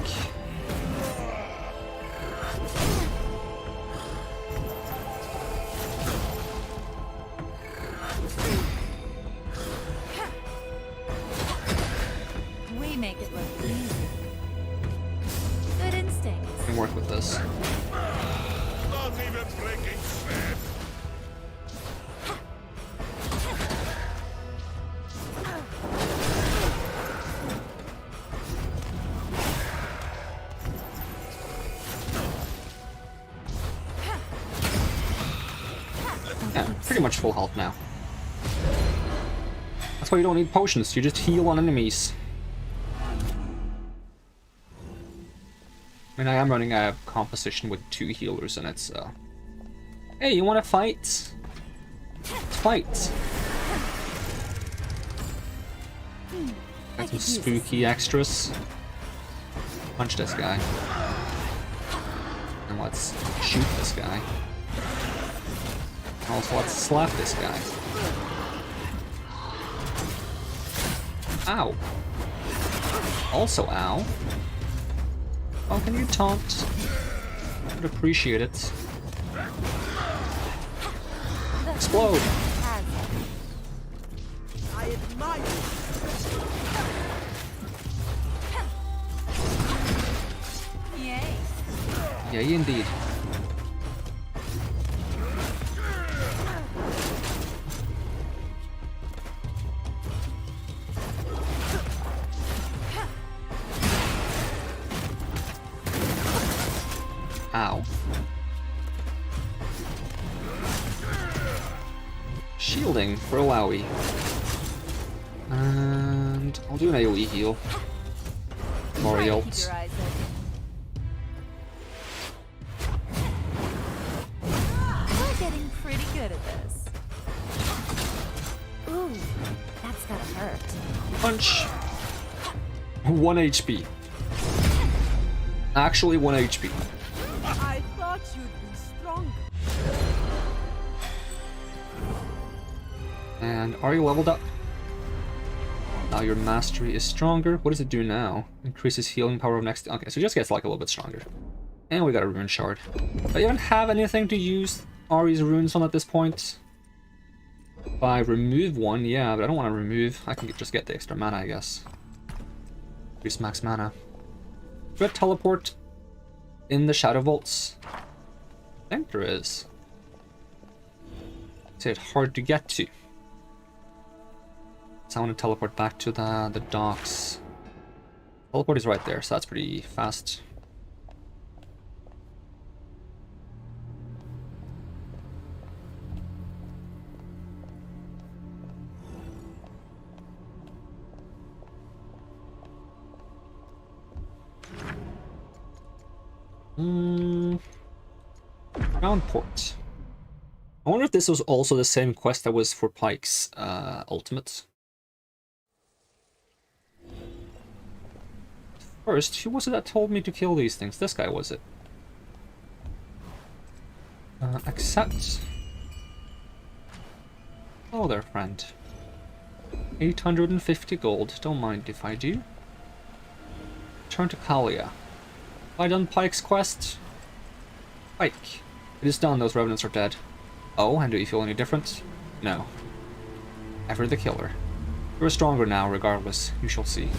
We make it look easy. Good instincts. Can work with this. Not even breaking sweat. Yeah, pretty much full health now. That's why you don't need potions, you just heal on enemies. I mean, I am running a composition with 2 healers and it's hey, you wanna fight? Let's fight! Got some spooky extras. Punch this guy. And let's shoot this guy. Also, let's slap this guy. Ow. Also, ow. Oh, can you taunt? Would appreciate it. Explode! I admire you. Yay. Yay, indeed. Ow. Shielding for a wowie. And I'll do an AoE heal. Mori Keep ult. your eyes open. We're getting pretty good at this. Ooh, that's gotta hurt. Punch! 1 HP. Actually 1 HP. I thought you'd be stronger. And are you leveled up? Now your mastery is stronger. What does it do now? Increases healing power of next... Okay, so it just gets like a little bit stronger. And we got a rune shard. I even have anything to use Ari's runes on at this point. If I remove one, yeah, but I don't want to remove. I can just get the extra mana, I guess. Increase max mana. Do I teleport in the Shadow Vaults? I think there is. It's hard to get to. So I want to teleport back to the docks. Teleport is right there, so that's pretty fast. Round port. I wonder if this was also the same quest that was for Pike's ultimate. First, who was it that told me to kill these things? This guy, was it? Accept. Oh there, friend. 850 gold. Don't mind if I do. Turn to Kalia. Have I done Pike's quest? Pike. It is done, those revenants are dead. Oh, and do you feel any different? No. Ever the killer. You're stronger now, regardless. You shall see.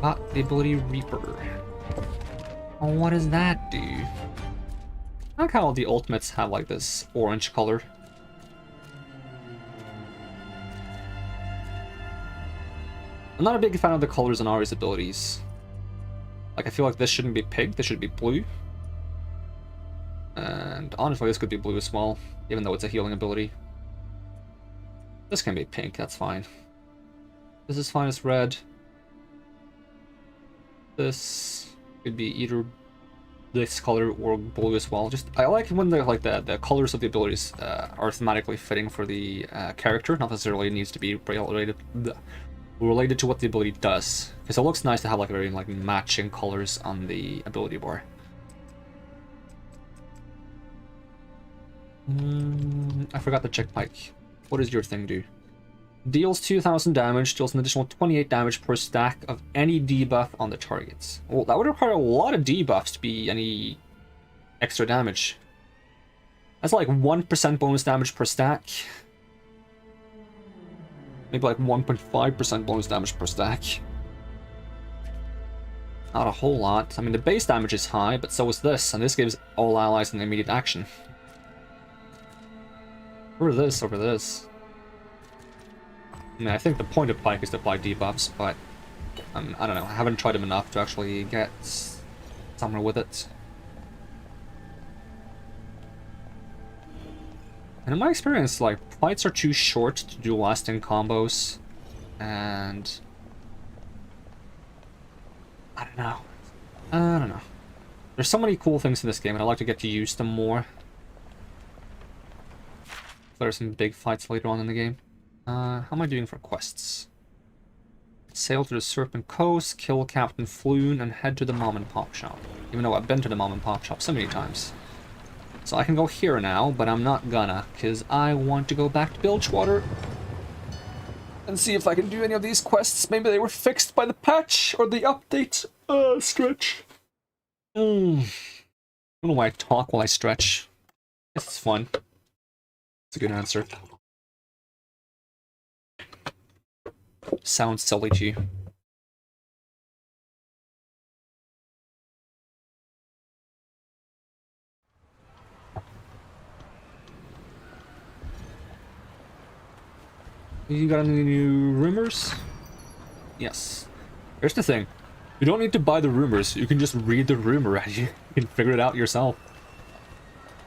Got the ability Reaper. Oh, what does that do? I like how all the ultimates have like this orange color. I'm not a big fan of the colors on Ari's abilities. Like, I feel like this shouldn't be pink, this should be blue. And honestly, this could be blue as well, even though it's a healing ability. This can be pink, that's fine. This is fine as red. This could be either this color or blue as well. Just I like when they're like the colors of the abilities are thematically fitting for the character, not necessarily needs to be related to what the ability does, because it looks nice to have like very like matching colors on the ability bar. I forgot to check Pike. What does your thing do? Deals 2000 damage, deals an additional 28 damage per stack of any debuff on the targets. Well, that would require a lot of debuffs to be any extra damage. That's like 1% bonus damage per stack. Maybe like 1.5% bonus damage per stack. Not a whole lot. I mean, the base damage is high, but so is this, and this gives all allies an immediate action. Over this. I mean, I think the point of Pike is to apply debuffs, but I don't know. I haven't tried them enough to actually get somewhere with it. And in my experience, like, fights are too short to do lasting combos, and I don't know. There's so many cool things in this game, and I'd like to get to use them more. There are some big fights later on in the game. How am I doing for quests? Sail to the Serpent Coast, kill Captain Floon, and head to the mom and pop shop. Even though I've been to the mom and pop shop so many times. So I can go here now, but I'm not gonna, because I want to go back to Bilgewater and see if I can do any of these quests. Maybe they were fixed by the patch or the update stretch. I don't know why I talk while I stretch. It's fun. It's a good answer. Sounds silly to you. You got any new rumors? Yes. Here's the thing. You don't need to buy the rumors. You can just read the rumor and you can figure it out yourself.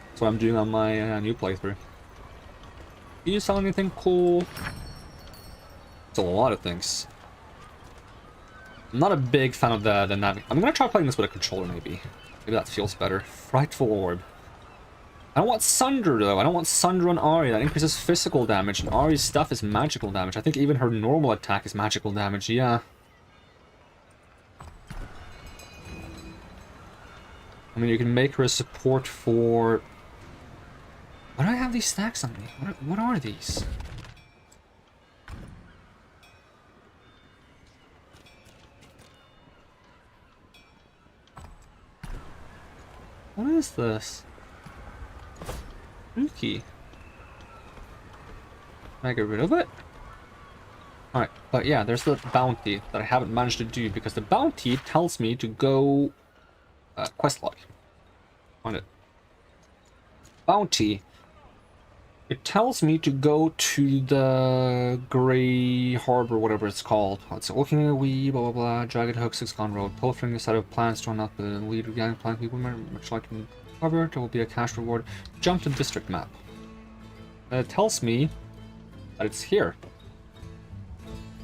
That's what I'm doing on my new playthrough. Do you sell anything cool? It's a lot of things. I'm not a big fan of the nav. I'm gonna try playing this with a controller, maybe. Maybe that feels better. Frightful Orb. I don't want Sunder, though. I don't want Sunder on Ari. That increases physical damage, and Ari's stuff is magical damage. I think even her normal attack is magical damage, yeah. I mean, you can make her a support for... Why do I have these stacks on me? What are these? What is this? Spooky. Can I get rid of it? Alright, but yeah, there's the bounty that I haven't managed to do because the bounty tells me to go... quest log. Find it. Bounty. It tells me to go to the Grey Harbor, whatever it's called. It's looking at a wee, blah blah blah, Jagged Hook, 6 Gone Road. Pilfering a set of plans drawn up with a leader gang plan. People much like in cover. There will be a cash reward. Jump to district map. It tells me that it's here.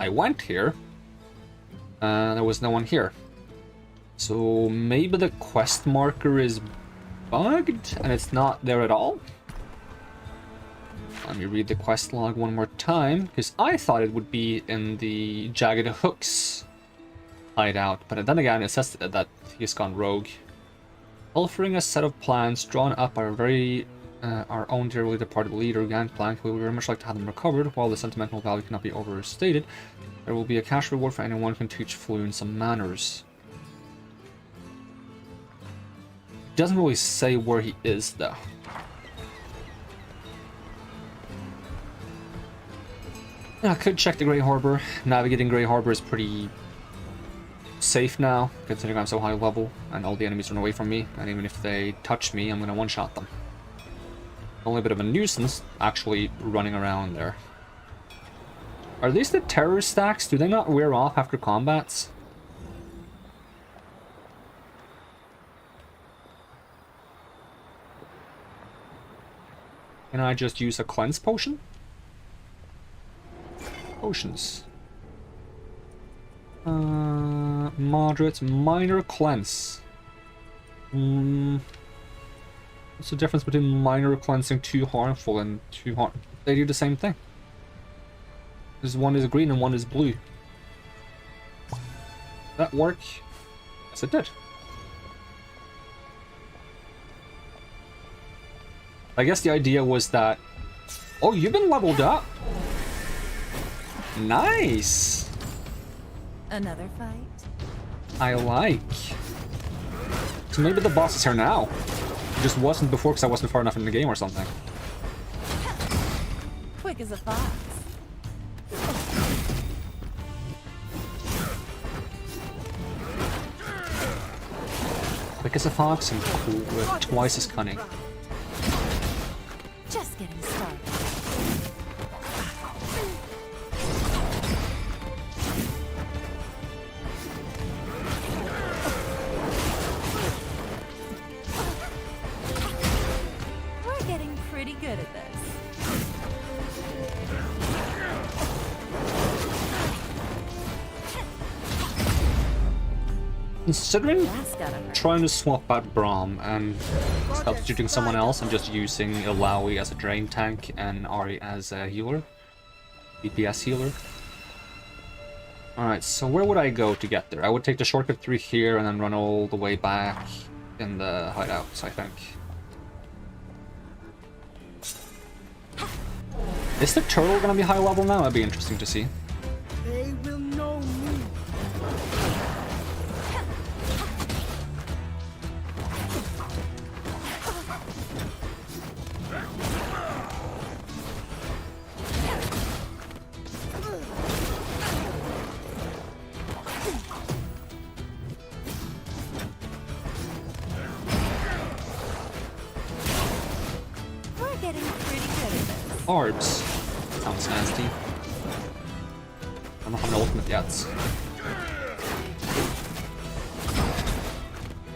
I went here. There was no one here. So maybe the quest marker is bugged and it's not there at all? Let me read the quest log one more time, because I thought it would be in the Jagged Hooks hideout, but then again it says that he's gone rogue. Pilfering a set of plans drawn up by our own dearly departed leader, Gangplank. We would very much like to have them recovered. While the sentimental value cannot be overstated, there will be a cash reward for anyone who can teach Floon some manners. Doesn't really say where he is, though. I could check the Grey Harbor. Navigating Grey Harbor is pretty safe now, considering I'm so high level, and all the enemies run away from me, and even if they touch me, I'm gonna one-shot them. Only a bit of a nuisance, actually running around there. Are these the terror stacks? Do they not wear off after combats? Can I just use a cleanse potion? Potions. Moderate, minor cleanse. What's the difference between minor cleansing too harmful and too harm? They do the same thing. This one is green and one is blue. That work? Yes, it did. I guess the idea was that... Oh, you've been leveled up! Nice! Another fight? I like. So maybe the boss is here now. It just wasn't before because I wasn't far enough in the game or something. Quick as a fox. Quick as a fox and cool with twice as cunning. Just getting started. We're getting pretty good at this. Considering That's gotta hurt. trying to swap out Braum and substituting someone else and just using Ilaoi as a drain tank and Ari as a healer. DPS healer. Alright, so where would I go to get there? I would take the shortcut through here and then run all the way back in the hideouts, I think. Is the turtle gonna be high level now? That'd be interesting to see. They will know me. We're getting pretty good at this. Orbs. Sounds nasty. I don't have an ultimate yet.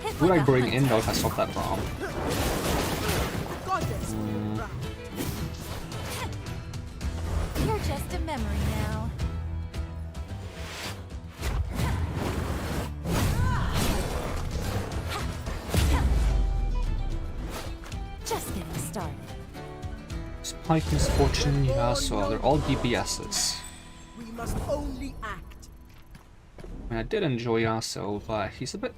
Hit Who would like I a bring hunter. in though if I swap that Braum? Goddess. You're just a memory now. Just getting started. Spike, Misfortune, Yasuo, they're all DPSs. We must only act. I mean, I did enjoy Yasuo, but he's a bit...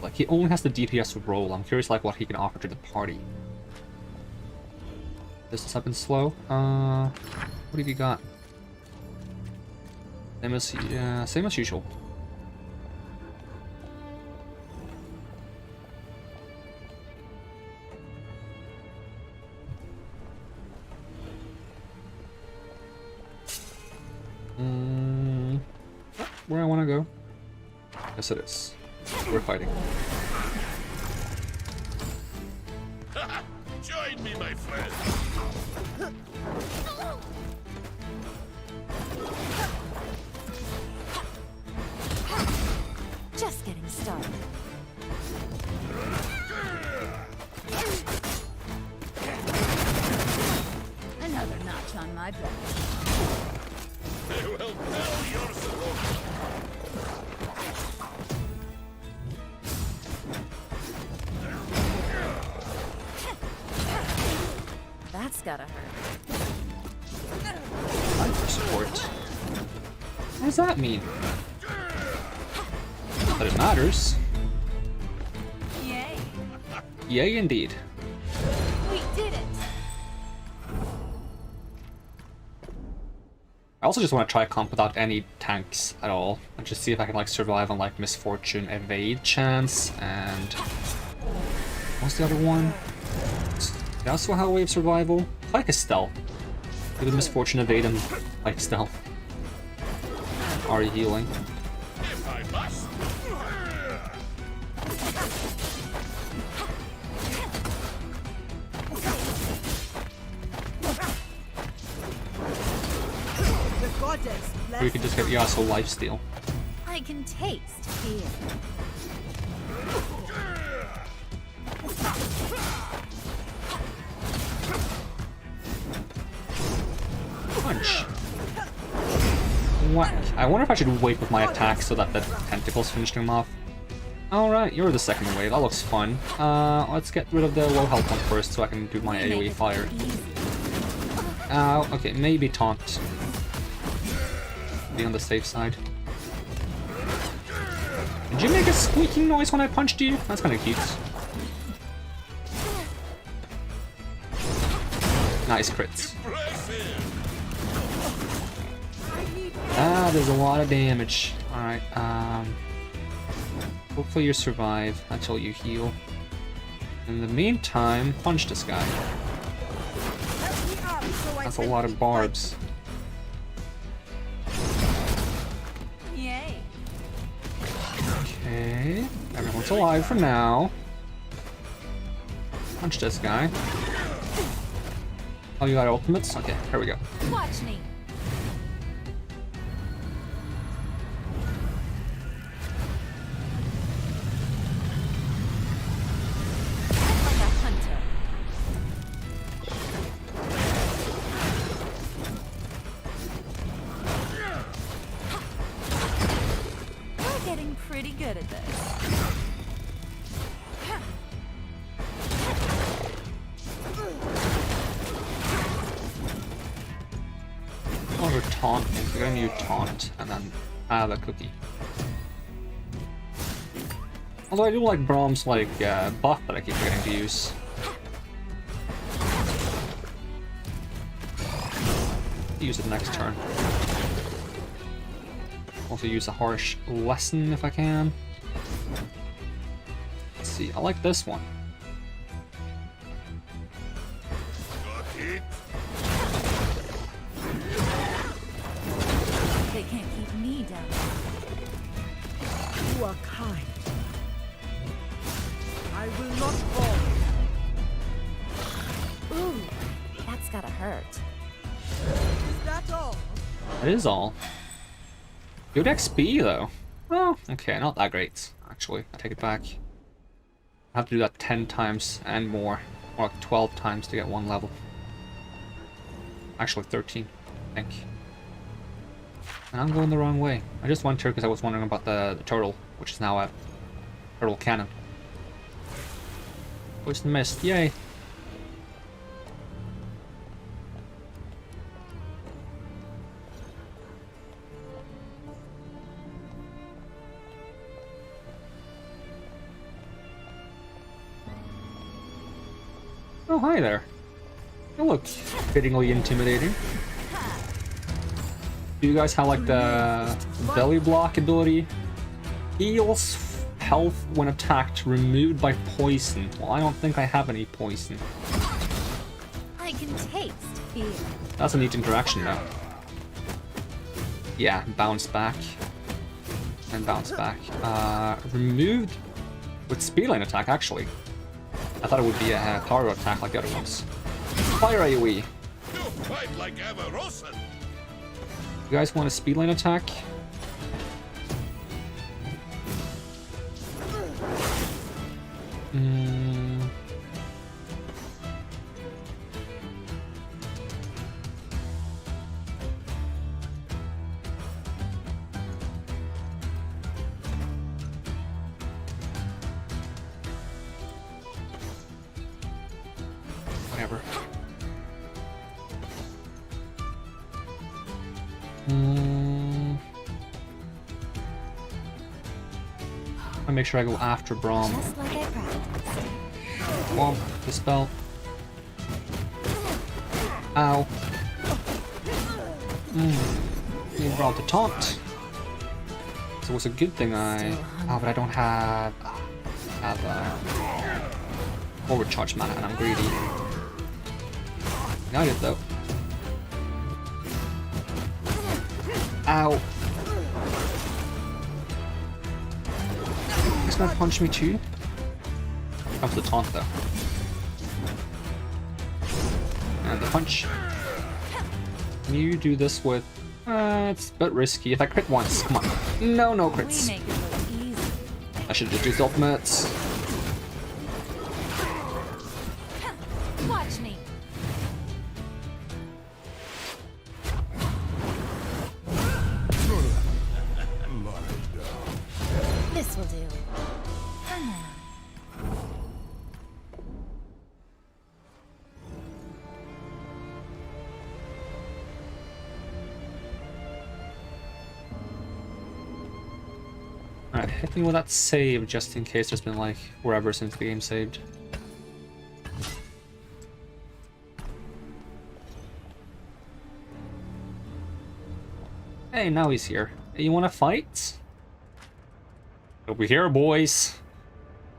Like, he only has the DPS role. I'm curious, like, what he can offer to the party. This has been slow. What have you got? Same as usual. Where I want to go? Yes, it is. We're fighting. Join me, my friend. Just getting started. Another notch on my belt. I will tell your story. That's gotta hurt. Time for support. What does that mean? But it matters. Yay! Yay, indeed. We did it! I also just want to try a comp without any tanks at all, and just see if I can like survive on like Misfortune, Evade chance, and what's the other one? They also have a way of survival. Like a stealth. Maybe Misfortune, Evade, and like stealth. Are you healing? The goddess Or you could just get Yasuo lifesteal. I can taste fear. Punch. Whack. I wonder if I should wait with my attack so that the tentacles finish him off. Alright, you're the second wave. That looks fun. Let's get rid of the low health one first so I can do my AoE fire. Ow. Okay, maybe taunt. Be on the safe side. Did you make a squeaking noise when I punched you? That's kind of cute. Nice crits. Ah, there's a lot of damage. Alright, hopefully you survive until you heal. In the meantime, punch this guy. That's a lot of barbs. Yay. Okay, everyone's alive for now. Punch this guy. Oh, you got ultimates? Okay, here we go. Watch me. Like a hunter. We're getting pretty good at this. Over taunt, we're gonna use taunt and then the cookie. Although I do like Brahm's like buff that I keep forgetting to use. Use it next turn. Also use a harsh lesson if I can. Let's see, I like this one. They can't keep me down. You are kind. I will not fall. Ooh, that's gotta hurt. Is that all? That is all. Good XP though. Oh, okay, not that great, actually. I take it back. I have to do that 10 times and more. Or like 12 times to get one level. Actually 13, I think. And I'm going the wrong way. I just went here because I was wondering about the turtle, which is now a turtle cannon. Poison mist, yay! Oh, hi there. You look fittingly intimidating. Do you guys have like the belly block ability? Heals health when attacked, removed by poison. Well, I don't think I have any poison. I can taste fear. That's a neat interaction though. Yeah, bounce back. And bounce back. Removed with speed line attack actually. I thought it would be a power attack like the other ones. Fire AoE. You fight like Avarosan. You guys want a speed line attack? Whatever. I make sure I go after Braum. Just like I practiced. Womp, dispel. Ow. You brought the taunt. So it's a good thing I... Oh, but I don't have... overcharge mana and I'm greedy. Got it though. Ow. gonna punch me too? Comes the taunt though. And the punch. Can you do this with... it's a bit risky. If I crit once, come on. No, no We crits. make it look easy. I should just use ultimates. Watch me. This will do. For now. Alright, hit me with that save just in case there's been like forever since the game saved. Hey, now he's here. Hey, you wanna fight? Over here, boys.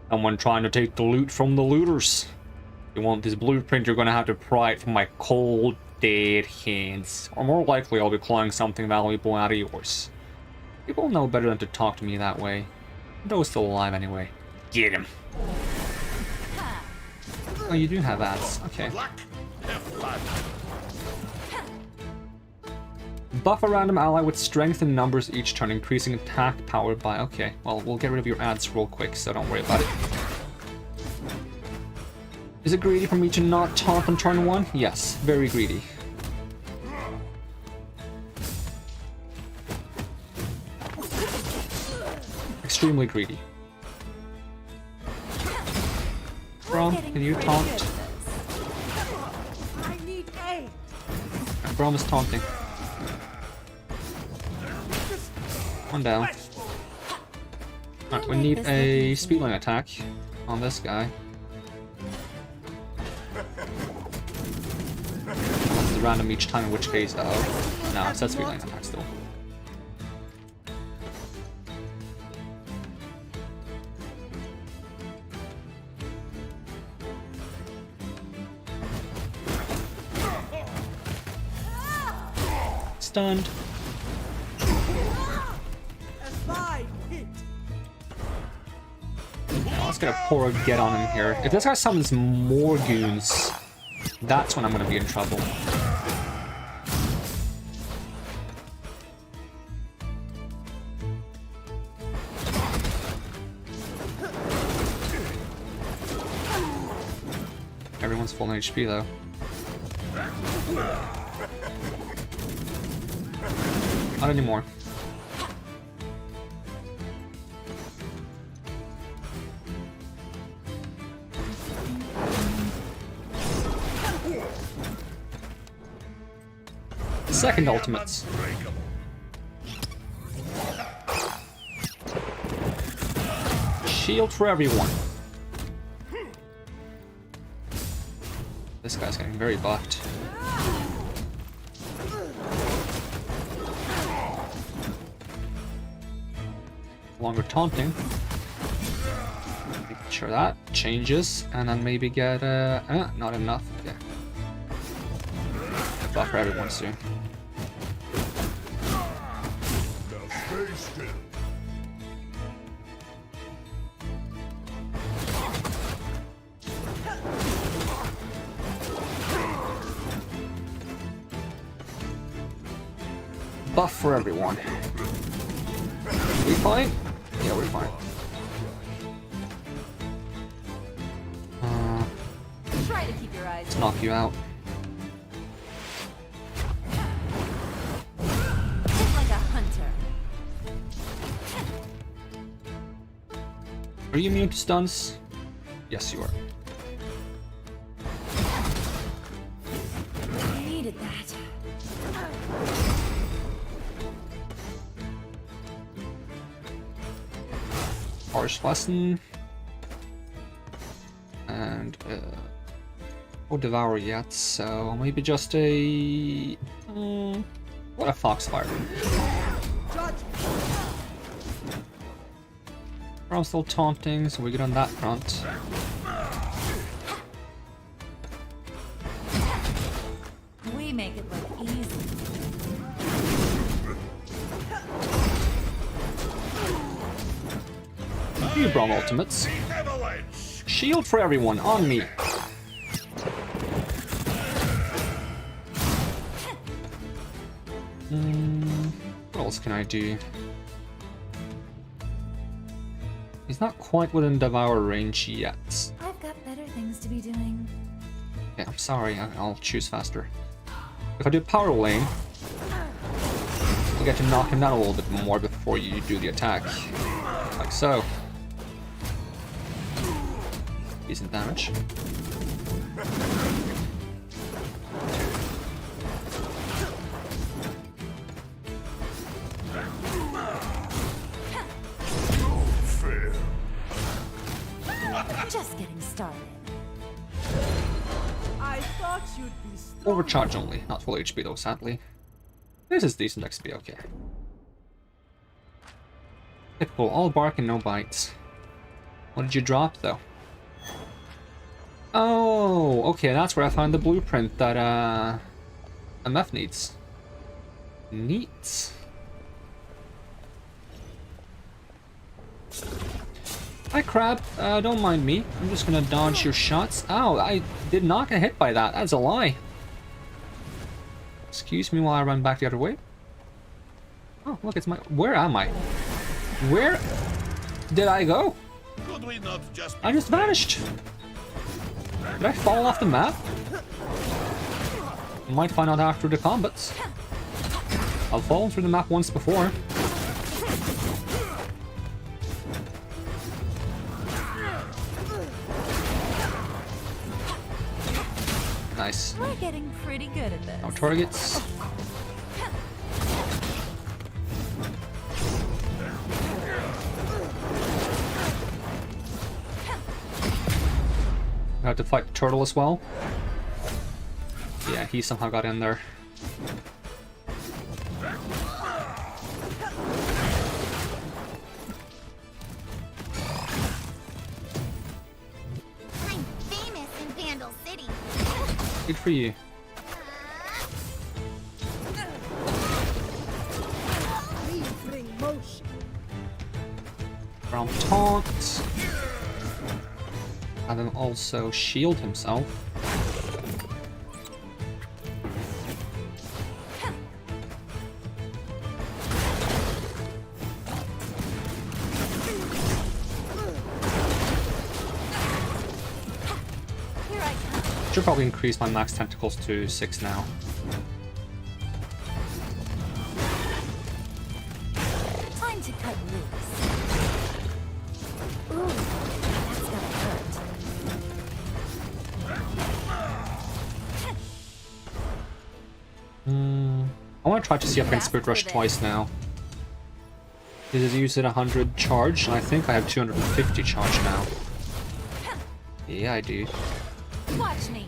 Someone trying to take the loot from the looters. If you want this blueprint, you're gonna have to pry it from my cold, dead hands. Or more likely, I'll be clawing something valuable out of yours. People know better than to talk to me that way. Those still alive anyway. Get him. Oh, you do have ads. Okay. Luck, have fun. Buff a random ally with strength and numbers each turn, increasing attack power by... Okay, well, we'll get rid of your ads real quick, so don't worry about it. Is it greedy for me to not taunt on turn 1? Yes, very greedy. Extremely greedy. Brom, can you taunt? I need aid. Brom is taunting. One down. Alright, we need a speedling attack on this guy. It's random each time, in which case, oh. No, it's that speedling attack still. Stunned. Let's get a poor get on him here. If this guy summons more goons, that's when I'm gonna be in trouble. Everyone's full HP though. Not anymore. Second ultimates. Shield for everyone. This guy's getting very buffed. Longer taunting. Make sure that changes, and then maybe get not enough. Okay. Buff for everyone soon. Buff for everyone. We fine? Yeah, we're fine. Try to keep your eyes Let's knock you out. Hit like a hunter. Are you immune to stuns? Yes, you are. I needed that. Harsh lesson. And no devour yet, so maybe just a what a foxfire. I'm still taunting, so we're good on that front. We make it look easy. New Braum ultimates. Avalanche! Shield for everyone, on me. What else can I do? He's not quite within Devour range yet. I've got better things to be doing. Okay, I'm sorry, I'll choose faster. If I do Power Lane, you get to knock him down a little bit more before you do the attack. Like so. Decent damage. Just getting started. I thought you'd be strong. Overcharge only, not full HP though, sadly. This is decent XP, okay. Pitbull, all bark and no bites. What did you drop though? Oh, okay, that's where I found the blueprint that MF needs. Neat. Hi Crab, don't mind me. I'm just gonna dodge your shots. Ow, I did not get hit by that. That's a lie. Excuse me while I run back the other way. Oh, look, it's my... Where am I? Where did I go? Could we not just I just vanished. Did I fall off the map? Might find out after the combats. I've fallen through the map once before. Nice. We're getting pretty good at this. No targets. I have to fight the turtle as well. Yeah, he somehow got in there. I'm famous in Vandal City. Good for you. We bring motion. Round taunt. And then also shield himself. Here I come. Should probably increase my max tentacles to 6 now. Time to cut loose. Ooh, that's gonna hurt. I want to try to see if I can Spirit Rush twice now. This is used at 100 charge, and I think I have 250 charge now. Yeah, I do. Watch me.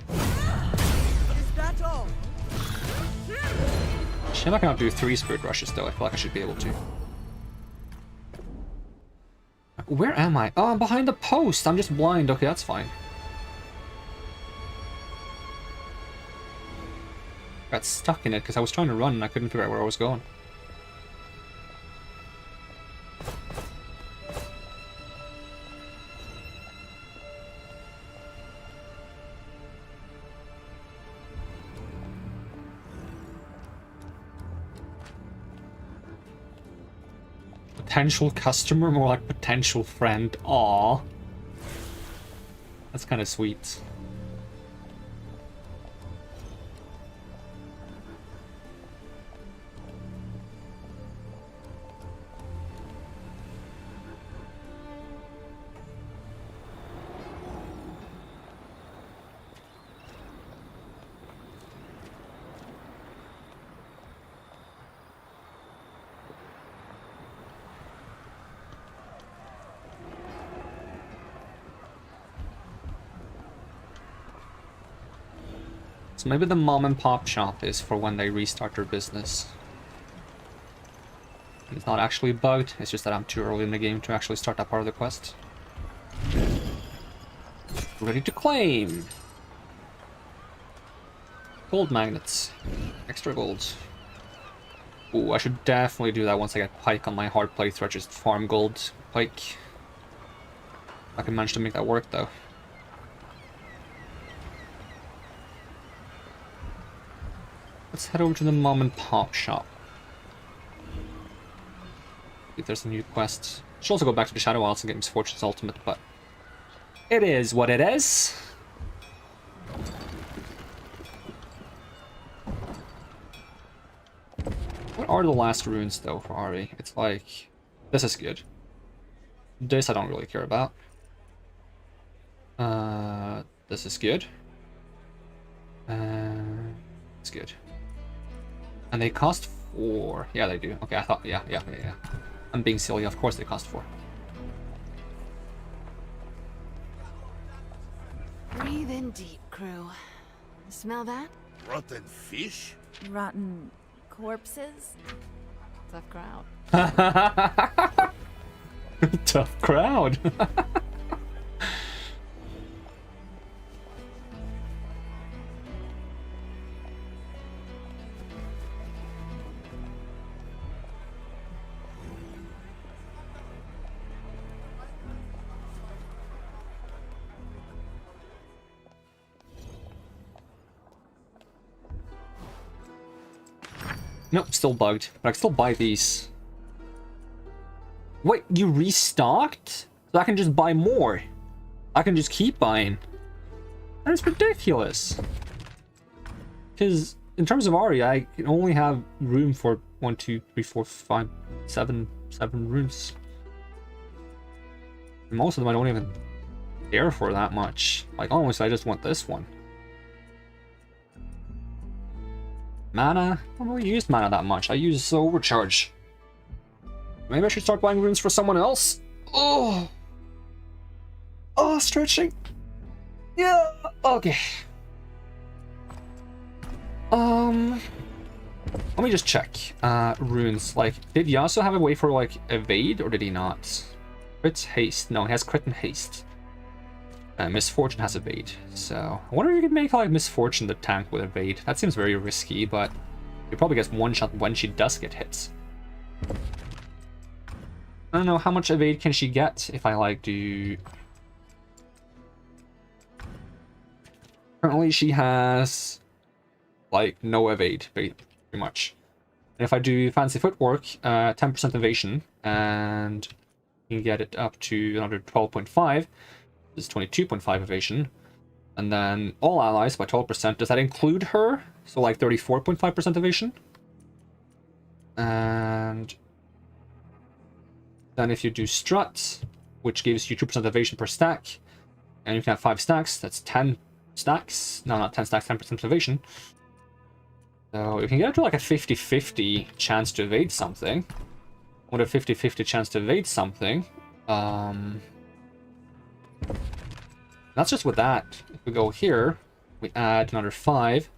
Is that all? Shame I cannot do 3 Spirit Rushes though, I feel like I should be able to. Where am I? Oh, I'm behind the post! I'm just blind, okay, that's fine. Got stuck in it because I was trying to run and I couldn't figure out where I was going. Potential customer, more like potential friend. Aww. That's kind of sweet. So maybe the mom and pop shop is for when they restart their business. It's not actually bugged, it's just that I'm too early in the game to actually start that part of the quest. Ready to claim! Gold magnets. Extra gold. Ooh, I should definitely do that once I get Pike on my hard playthrough. Just farm gold Pike. I can manage to make that work though. Let's head over to the mom and pop shop. If there's a new quest. Should also go back to the Shadow Isles and get Misfortune's ultimate, but it is what it is. What are the last runes though for Ari? It's like, this is good. This I don't really care about. This is good. It's good. And they cost 4. Yeah, they do. Okay, I thought, yeah. I'm being silly. Of course they cost 4. Breathe in deep, crew. Smell that? Rotten fish? Rotten corpses? Tough crowd. Tough crowd. Nope, still bugged. But I can still buy these. Wait, you restocked? So I can just buy more. I can just keep buying. That's ridiculous. Because in terms of Ari, I can only have room for 1, 2, 3, 4, 5, 7 rooms. And most of them I don't even care for that much. Like, honestly, I just want this one. Mana? I don't really use mana that much. I use overcharge. Maybe I should start buying runes for someone else? Oh! Oh, stretching. Yeah, okay. Let me just check. Runes, like, did Yasuo have a way for, like, evade, or did he not? Crit haste. No, he has crit and haste. Misfortune has evade, so I wonder if you could make like Misfortune the tank with evade. That seems very risky, but you probably gets one shot when she does get hit. I don't know how much evade can she get if I like do. Currently, she has like no evade, pretty much. And if I do fancy footwork, 10% evasion, and you can get it up to another 12.5. This is 22.5 evasion, and then all allies by 12%. Does that include her? So like 34.5% evasion. And then if you do strut, which gives you 2% evasion per stack, and you can have 5 stacks, that's 10 stacks. No, not 10 stacks, 10% evasion. So you can get up to like a 50-50 chance to evade something. With a 50-50 chance to evade something, that's just with that. If we go here, we add another 5.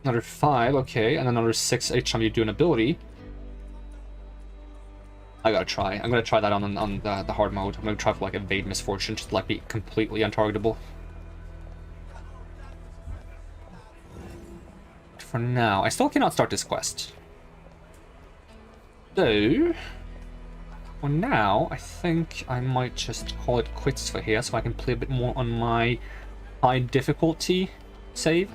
Another 5, okay, and another 6 each time you do an ability. I gotta try. I'm gonna try that on the hard mode. I'm gonna try for like evade Misfortune, just to like be completely untargetable. For now, I still cannot start this quest. So, for now, I think I might just call it quits for here, so I can play a bit more on my high difficulty save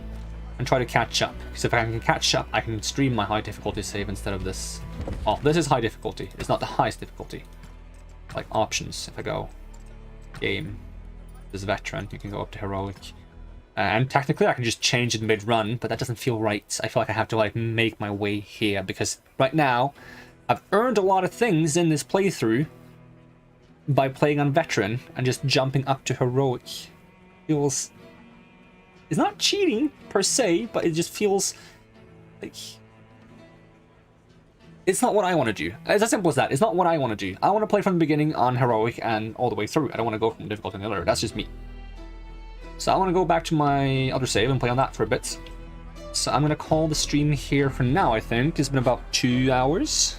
and try to catch up. Because if I can catch up, I can stream my high difficulty save instead of this. Oh, this is high difficulty. It's not the highest difficulty. Like options, if I go game, this veteran, you can go up to heroic. And technically I can just change it mid-run, but that doesn't feel right. I feel like I have to like make my way here, because right now I've earned a lot of things in this playthrough by playing on veteran and just jumping up to heroic. Feels... It's not cheating per se, but it just feels like... It's not what I want to do. It's as simple as that. It's not what I want to do. I want to play from the beginning on heroic and all the way through. I don't want to go from difficult to the other. That's just me. So I want to go back to my other save and play on that for a bit. So I'm going to call the stream here for now, I think. It's been about 2 hours.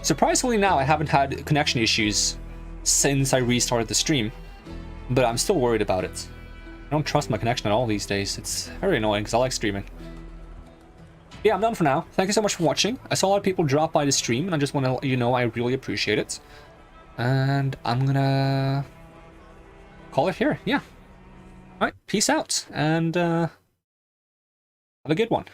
Surprisingly now, I haven't had connection issues since I restarted the stream. But I'm still worried about it. don't trust my connection at all these days. It's very annoying because I like streaming. Yeah, I'm done for now. Thank you so much for watching. I saw a lot of people drop by the stream, and I just want to let you know I really appreciate it. And I'm gonna call it here. Yeah. Alright, peace out, and have a good one.